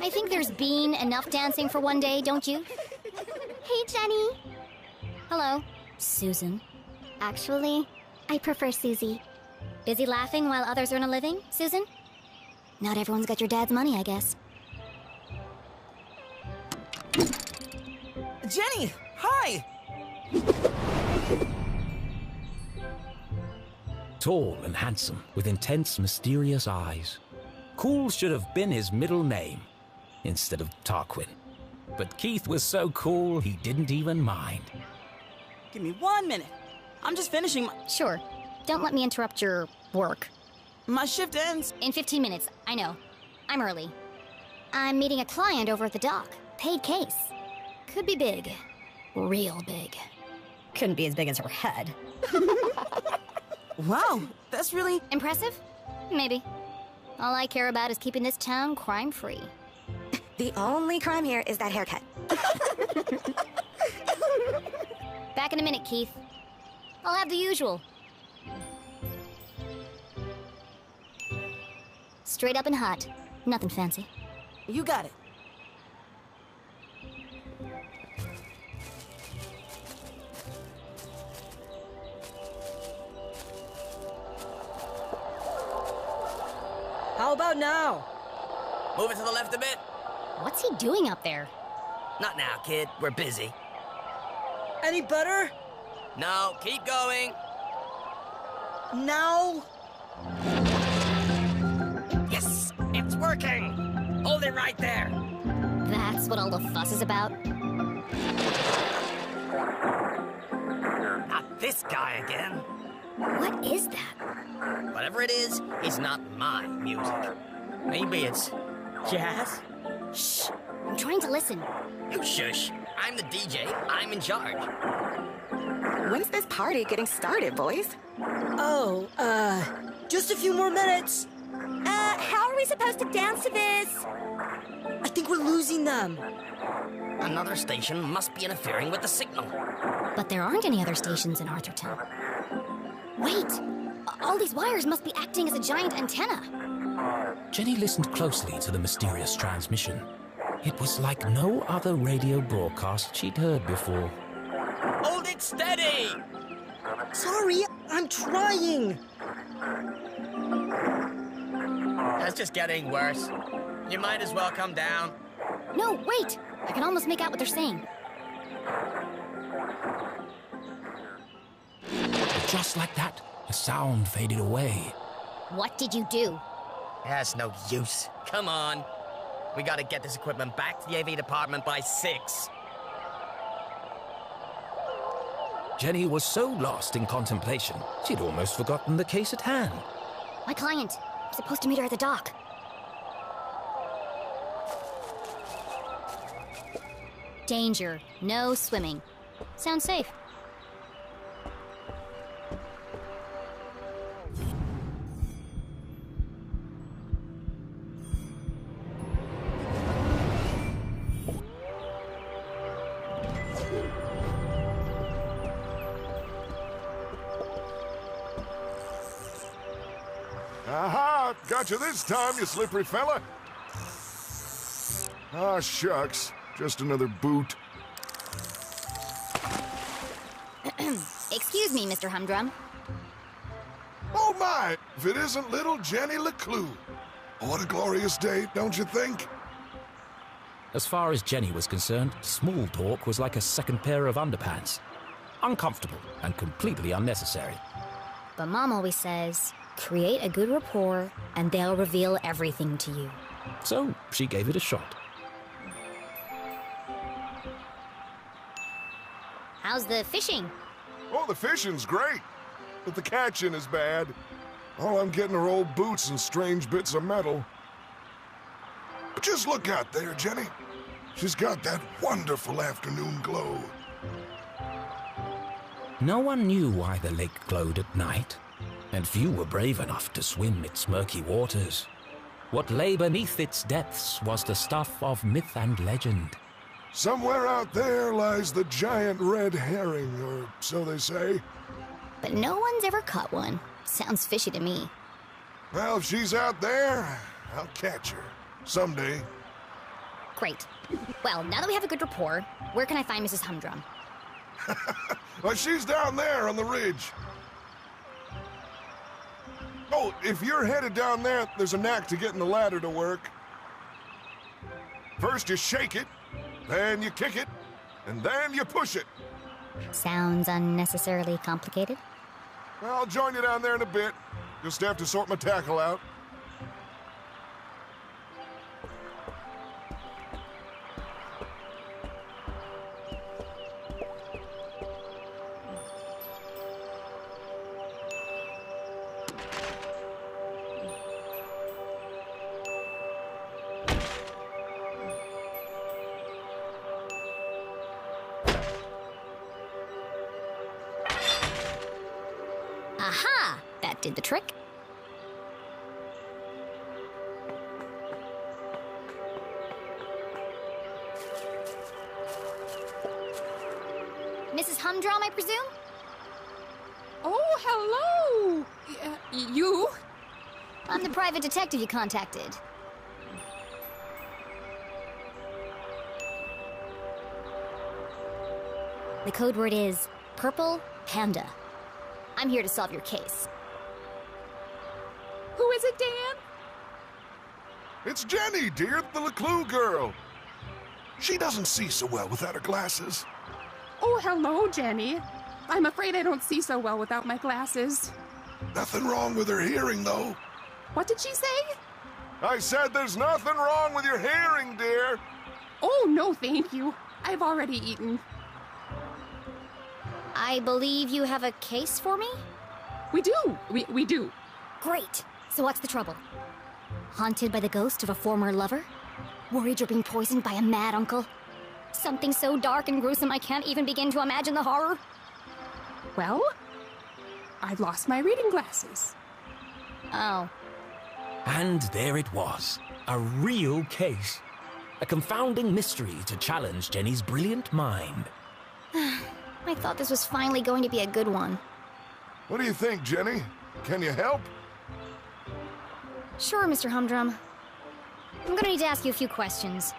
I think there's been enough dancing for one day, don't you? Hey, Jenny. Hello, Susan. Actually, I prefer Susie. Busy laughing while others earn a living, Susan? Not everyone's got your dad's money, I guess. Jenny! Hi! Tall and handsome, with intense, mysterious eyes. Cool should have been his middle name, instead of Tarquin. But Keith was so cool, he didn't even mind. Give me 1 minute. I'm just finishing my... Sure. Don't let me interrupt your work. My shift ends. In 15 minutes, I know. I'm early. I'm meeting a client over at the dock. Paid case. Could be big. Real big. Couldn't be as big as her head. Wow, that's really... Impressive? Maybe. All I care about is keeping this town crime-free. The only crime here is that haircut. Back in a minute, Keith. I'll have the usual. Straight up and hot. Nothing fancy. You got it. How about now? Move it to the left a bit. What's he doing up there? Not now, kid. We're busy. Any better? No, keep going. Now? Yes, it's working. Hold it right there. That's what all the fuss is about? Not this guy again. What is that? Whatever it is, it's not my music. Maybe it's Jazz? Shh! I'm trying to listen. You shush. I'm the DJ. I'm in charge. When's this party getting started, boys? Oh, just a few more minutes. How are we supposed to dance to this? I think we're losing them. Another station must be interfering with the signal. But there aren't any other stations in Arthurton. Wait! All these wires must be acting as a giant antenna. Jenny listened closely to the mysterious transmission. It was like no other radio broadcast she'd heard before. Hold it steady! Sorry, I'm trying. That's just getting worse. You might as well come down. No, wait! I can almost make out what they're saying. But just like that, the sound faded away. What did you do? That's no use. Come on. We gotta get this equipment back to the AV department by 6. Jenny was so lost in contemplation, she'd almost forgotten the case at hand. My client. I'm supposed to meet her at the dock. Danger. No swimming. Sounds safe. Aha! Got you this time, you slippery fella. Ah, shucks. Just another boot. Excuse me, Mr. Humdrum. Oh my! If it isn't little Jenny LeClue. What a glorious day, don't you think? As far as Jenny was concerned, small talk was like a second pair of underpants. Uncomfortable and completely unnecessary. But Mom always says, create a good rapport and they'll reveal everything to you. So she gave it a shot. How's the fishing? Oh, the fishing's great, but the catching is bad. All I'm getting are old boots and strange bits of metal. But just look out there, Jenny. She's got that wonderful afternoon glow. No one knew why the lake glowed at night, and few were brave enough to swim its murky waters. What lay beneath its depths was the stuff of myth and legend. Somewhere out there lies the giant red herring, or so they say. But no one's ever caught one. Sounds fishy to me. Well, if she's out there, I'll catch her. Someday. Great. Well, now that we have a good rapport, where can I find Mrs. Humdrum? Well, she's down there on the ridge. Oh, if you're headed down there, there's a knack to getting the ladder to work. First you shake it, then you kick it, and then you push it. Sounds unnecessarily complicated. I'll join you down there in a bit. Just have to sort my tackle out. Aha! That did the trick. Mrs. Humdrum, I presume? Oh, hello! You? I'm the private detective you contacted. The code word is Purple Panda. I'm here to solve your case. Who is it, Dan? It's Jenny, dear, the LeClue girl. She doesn't see so well without her glasses. Oh, hello, Jenny. I'm afraid I don't see so well without my glasses. Nothing wrong with her hearing, though. What did she say? I said there's nothing wrong with your hearing, dear. Oh, no, thank you. I've already eaten. I believe you have a case for me? We do. We do. Great. So what's the trouble? Haunted by the ghost of a former lover? Worried you're being poisoned by a mad uncle? Something so dark and gruesome I can't even begin to imagine the horror? Well, I've lost my reading glasses. Oh. And there it was. A real case. A confounding mystery to challenge Jenny's brilliant mind. I thought this was finally going to be a good one. What do you think, Jenny? Can you help? Sure, Mr. Humdrum. I'm gonna need to ask you a few questions.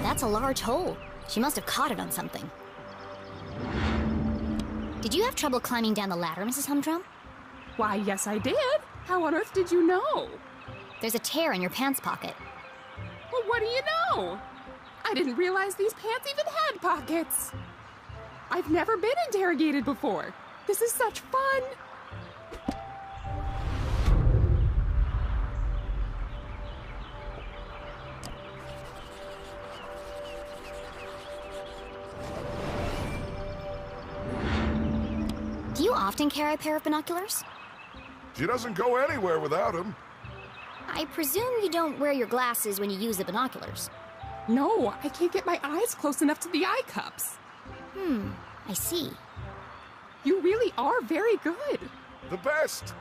That's a large hole. She must have caught it on something. Did you have trouble climbing down the ladder, Mrs. Humdrum? Why, yes, I did. How on earth did you know? There's a tear in your pants pocket. Well, what do you know? I didn't realize these pants even had pockets. I've never been interrogated before. This is such fun. Do you often carry a pair of binoculars? She doesn't go anywhere without them. I presume you don't wear your glasses when you use the binoculars. No, I can't get my eyes close enough to the eye cups. I see. You really are very good. The best.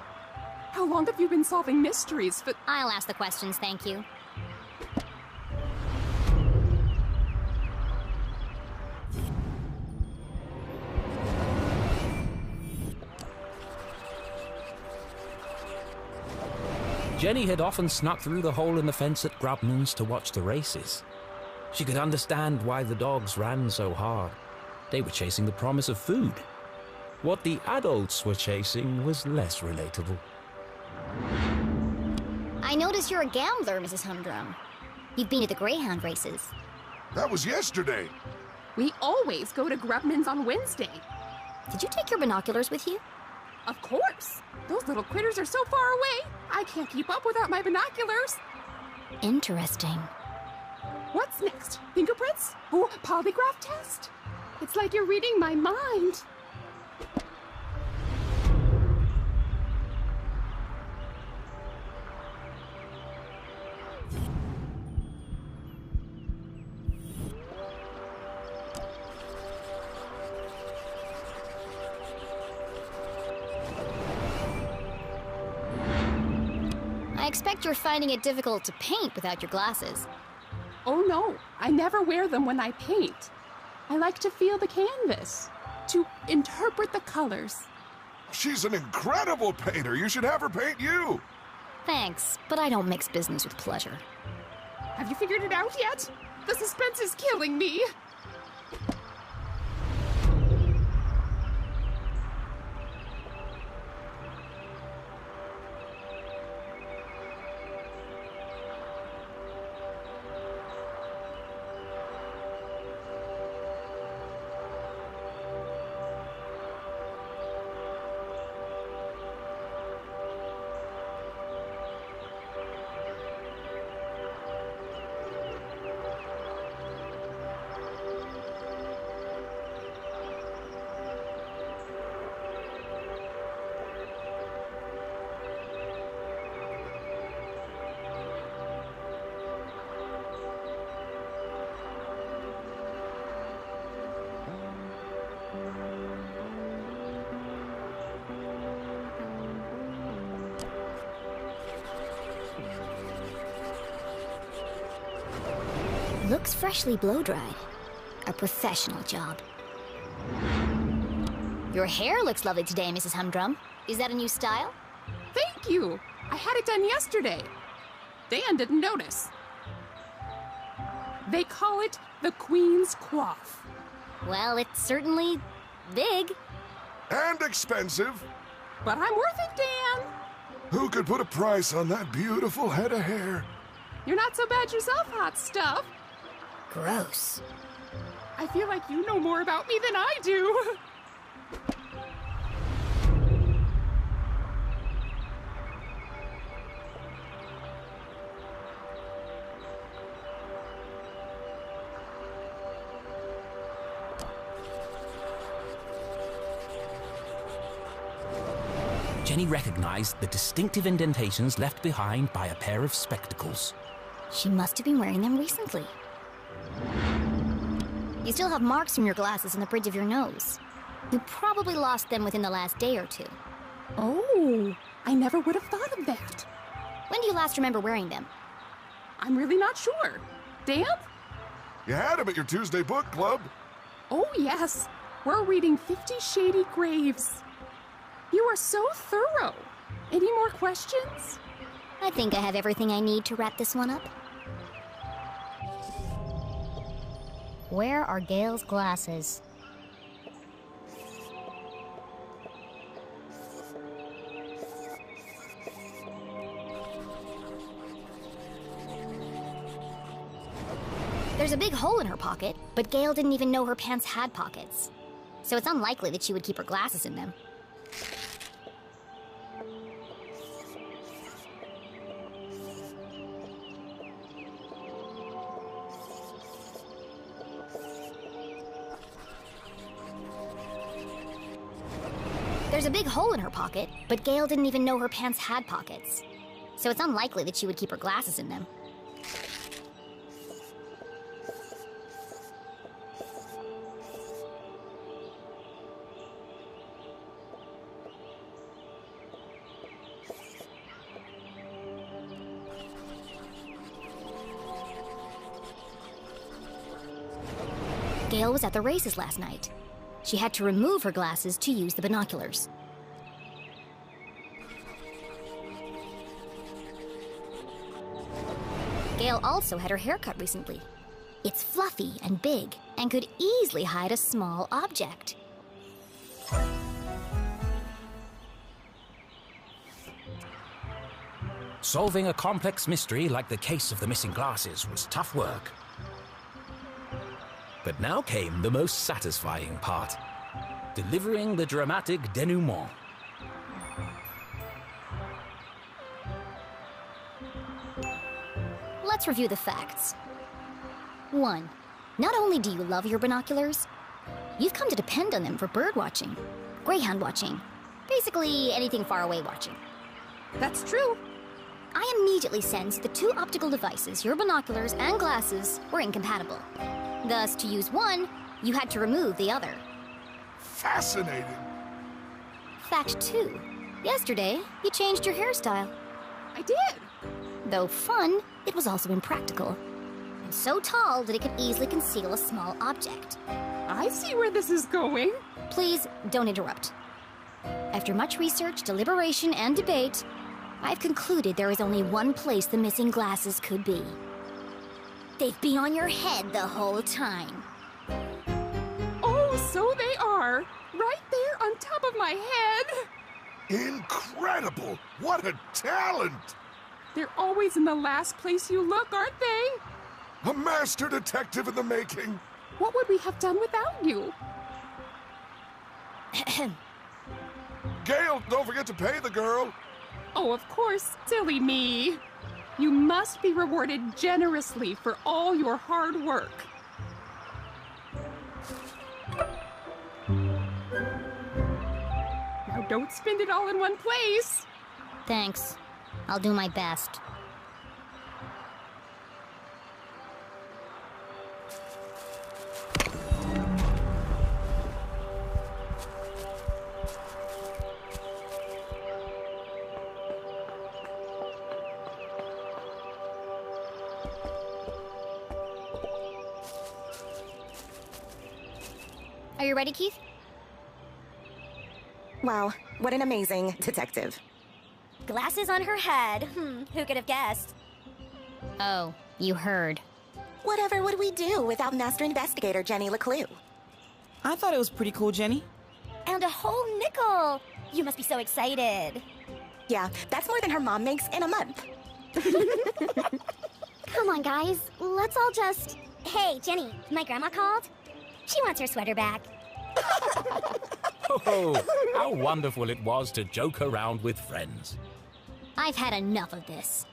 How long have you been solving mysteries? I'll ask the questions, thank you. Jenny had often snuck through the hole in the fence at Grubman's to watch the races. She could understand why the dogs ran so hard. They were chasing the promise of food. What the adults were chasing was less relatable. I notice you're a gambler, Mrs. Humdrum. You've been to the Greyhound races. That was yesterday. We always go to Grubman's on Wednesday. Did you take your binoculars with you? Of course. Those little critters are so far away, I can't keep up without my binoculars. Interesting. What's next? Fingerprints? Oh, polygraph test? It's like you're reading my mind. I expect you're finding it difficult to paint without your glasses. Oh no, I never wear them when I paint. I like to feel the canvas, to interpret the colors. She's an incredible painter. You should have her paint you. Thanks, but I don't mix business with pleasure. Have you figured it out yet? The suspense is killing me. Looks freshly blow-dried. A professional job. Your hair looks lovely today, Mrs. Humdrum. Is that a new style? Thank you. I had it done yesterday. Dan didn't notice. They call it the Queen's Coif. Well, it's certainly big. And expensive. But I'm worth it, Dan. Who could put a price on that beautiful head of hair? You're not so bad yourself, hot stuff. Gross. I feel like you know more about me than I do. Jenny recognized the distinctive indentations left behind by a pair of spectacles. She must have been wearing them recently. You still have marks from your glasses in the bridge of your nose. You probably lost them within the last day or two. Oh, I never would have thought of that. When do you last remember wearing them? I'm really not sure. Dan? You had them at your Tuesday book club. Oh, yes. We're reading 50 Shady Graves. You are so thorough. Any more questions? I think I have everything I need to wrap this one up. Where are Gail's glasses? There's a big hole in her pocket, but Gail didn't even know her pants had pockets. So it's unlikely that she would keep her glasses in them. There's a big hole in her pocket, but Gail didn't even know her pants had pockets. So it's unlikely that she would keep her glasses in them. Gail was at the races last night. She had to remove her glasses to use the binoculars. Gail also had her hair cut recently. It's fluffy and big, and could easily hide a small object. Solving a complex mystery like the case of the missing glasses was tough work. But now came the most satisfying part: delivering the dramatic denouement. Let's review the facts. 1. Not only do you love your binoculars, you've come to depend on them for bird watching, greyhound watching, basically anything far away watching. That's true. I immediately sensed the two optical devices, your binoculars and glasses, were incompatible. Thus, to use one, you had to remove the other. Fascinating. Fact 2. Yesterday, you changed your hairstyle. I did. Though fun, it was also impractical. And so tall that it could easily conceal a small object. I see where this is going. Please, don't interrupt. After much research, deliberation, and debate, I've concluded there is only one place the missing glasses could be. They've been on your head the whole time. Oh, so they are. Right there on top of my head. Incredible! What a talent! They're always in the last place you look, aren't they? A master detective in the making. What would we have done without you? Gail, don't forget to pay the girl. Oh, of course, silly me. You must be rewarded generously for all your hard work. Now don't spend it all in one place. Thanks. I'll do my best. Are you ready, Keith? Wow, what an amazing detective. Glasses on her head. Who could have guessed? Oh, you heard. Whatever would we do without Master Investigator Jenny LeClue? I thought it was pretty cool, Jenny. And a whole nickel. You must be so excited. Yeah, that's more than her mom makes in a month. Come on, guys. Let's all just... Hey, Jenny, my grandma called. She wants her sweater back. Oh, how wonderful it was to joke around with friends. I've had enough of this.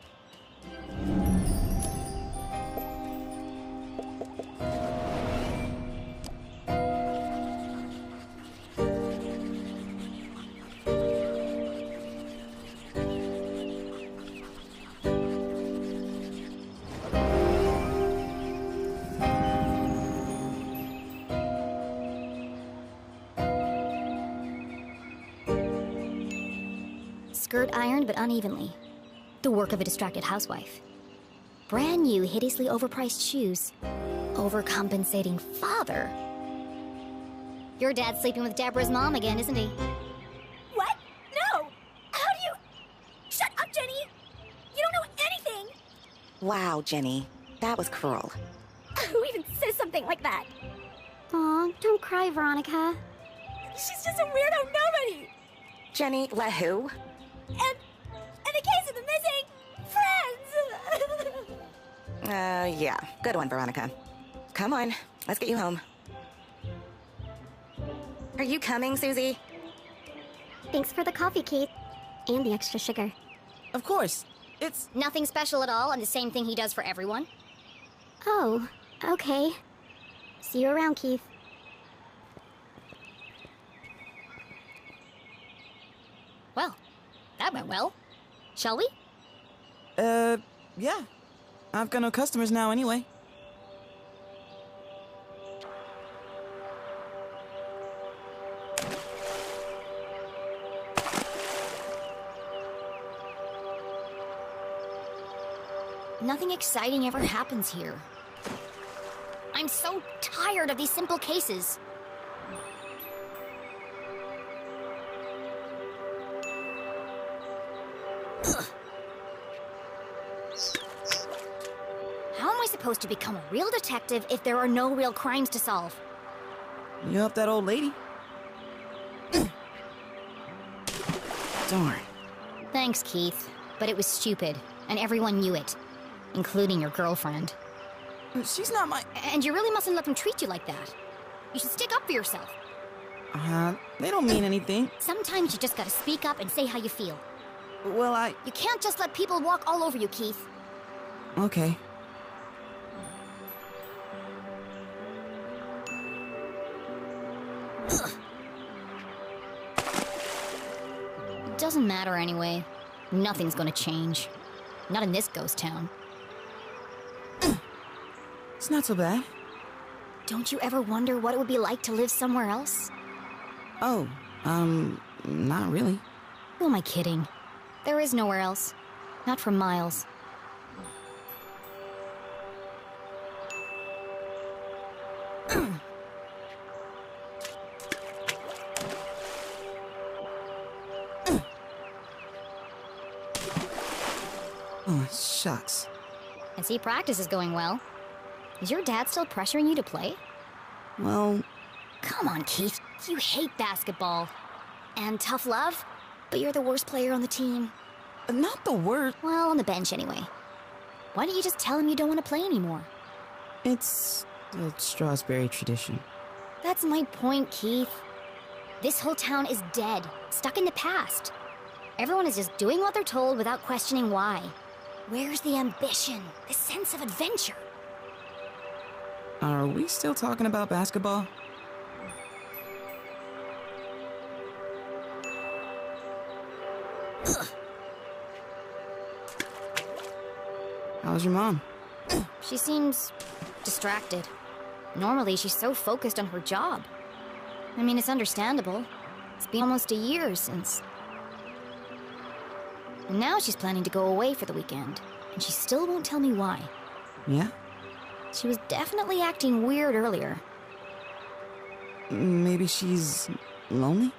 Skirt ironed but unevenly. The work of a distracted housewife. Brand new, hideously overpriced shoes. Overcompensating father. Your dad's sleeping with Deborah's mom again, isn't he? What? No! How do you... Shut up, Jenny! You don't know anything! Wow, Jenny. That was cruel. Who even says something like that? Aw, don't cry, Veronica. She's just a weirdo nobody! Jenny, let who? And the case of the missing friends! Yeah. Good one, Veronica. Come on, let's get you home. Are you coming, Susie? Thanks for the coffee, Keith. And the extra sugar. Of course. It's nothing special at all, and the same thing he does for everyone. Oh, okay. See you around, Keith. Well, that went well. Shall we? Yeah. I've got no customers now anyway. Nothing exciting ever happens here. I'm so tired of these simple cases. Ugh. How am I supposed to become a real detective if there are no real crimes to solve? You help that old lady? Darn. Thanks, Keith. But it was stupid, and everyone knew it. Including your girlfriend. She's not my... And you really mustn't let them treat you like that. You should stick up for yourself. They don't mean anything. Sometimes you just gotta speak up and say how you feel. Well, You can't just let people walk all over you, Keith. Okay. Ugh. It doesn't matter anyway. Nothing's gonna change. Not in this ghost town. It's not so bad. Don't you ever wonder what it would be like to live somewhere else? Oh, not really. Who am I kidding? There is nowhere else. Not for miles. Oh, shucks. I see practice is going well. Is your dad still pressuring you to play? Well... Come on, Keith. You hate basketball. And tough love, but you're the worst player on the team. Not the worst. Well, on the bench anyway. Why don't you just tell him you don't want to play anymore? It's a Strawberry tradition. That's my point, Keith. This whole town is dead, stuck in the past. Everyone is just doing what they're told without questioning why. Where's the ambition, the sense of adventure? Are we still talking about basketball? Ugh. How's your mom? She seems distracted. Normally, she's so focused on her job. I mean, it's understandable. It's been almost a year since... And now she's planning to go away for the weekend, and she still won't tell me why. Yeah? She was definitely acting weird earlier. Maybe she's lonely?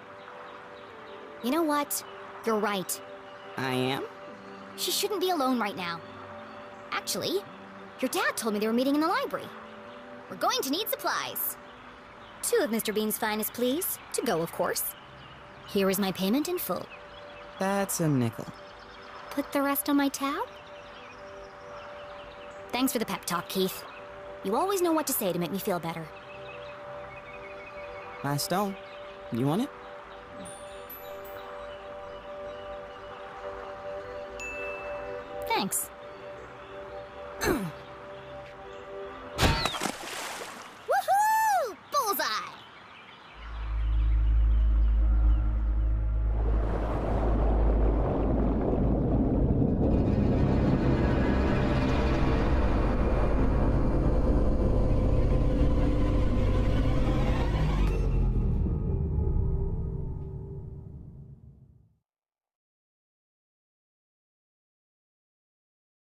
You know what? You're right. I am? She shouldn't be alone right now. Actually, your dad told me they were meeting in the library. We're going to need supplies. 2 of Mr. Bean's finest, please. To go, of course. Here is my payment in full. That's a nickel. Put the rest on my tab? Thanks for the pep talk, Keith. You always know what to say to make me feel better. Last stone. You want it? Thanks. Woohoo! Bullseye!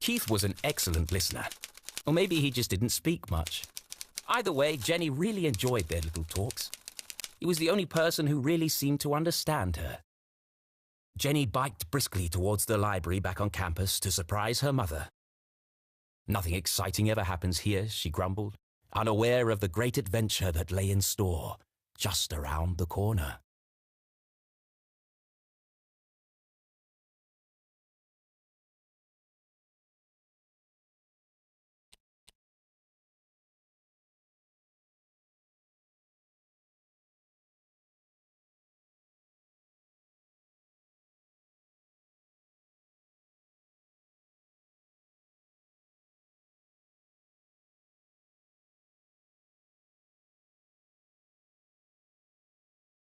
Keith was an excellent listener. Or maybe he just didn't speak much. Either way, Jenny really enjoyed their little talks. He was the only person who really seemed to understand her. Jenny biked briskly towards the library back on campus to surprise her mother. Nothing exciting ever happens here, she grumbled, unaware of the great adventure that lay in store just around the corner.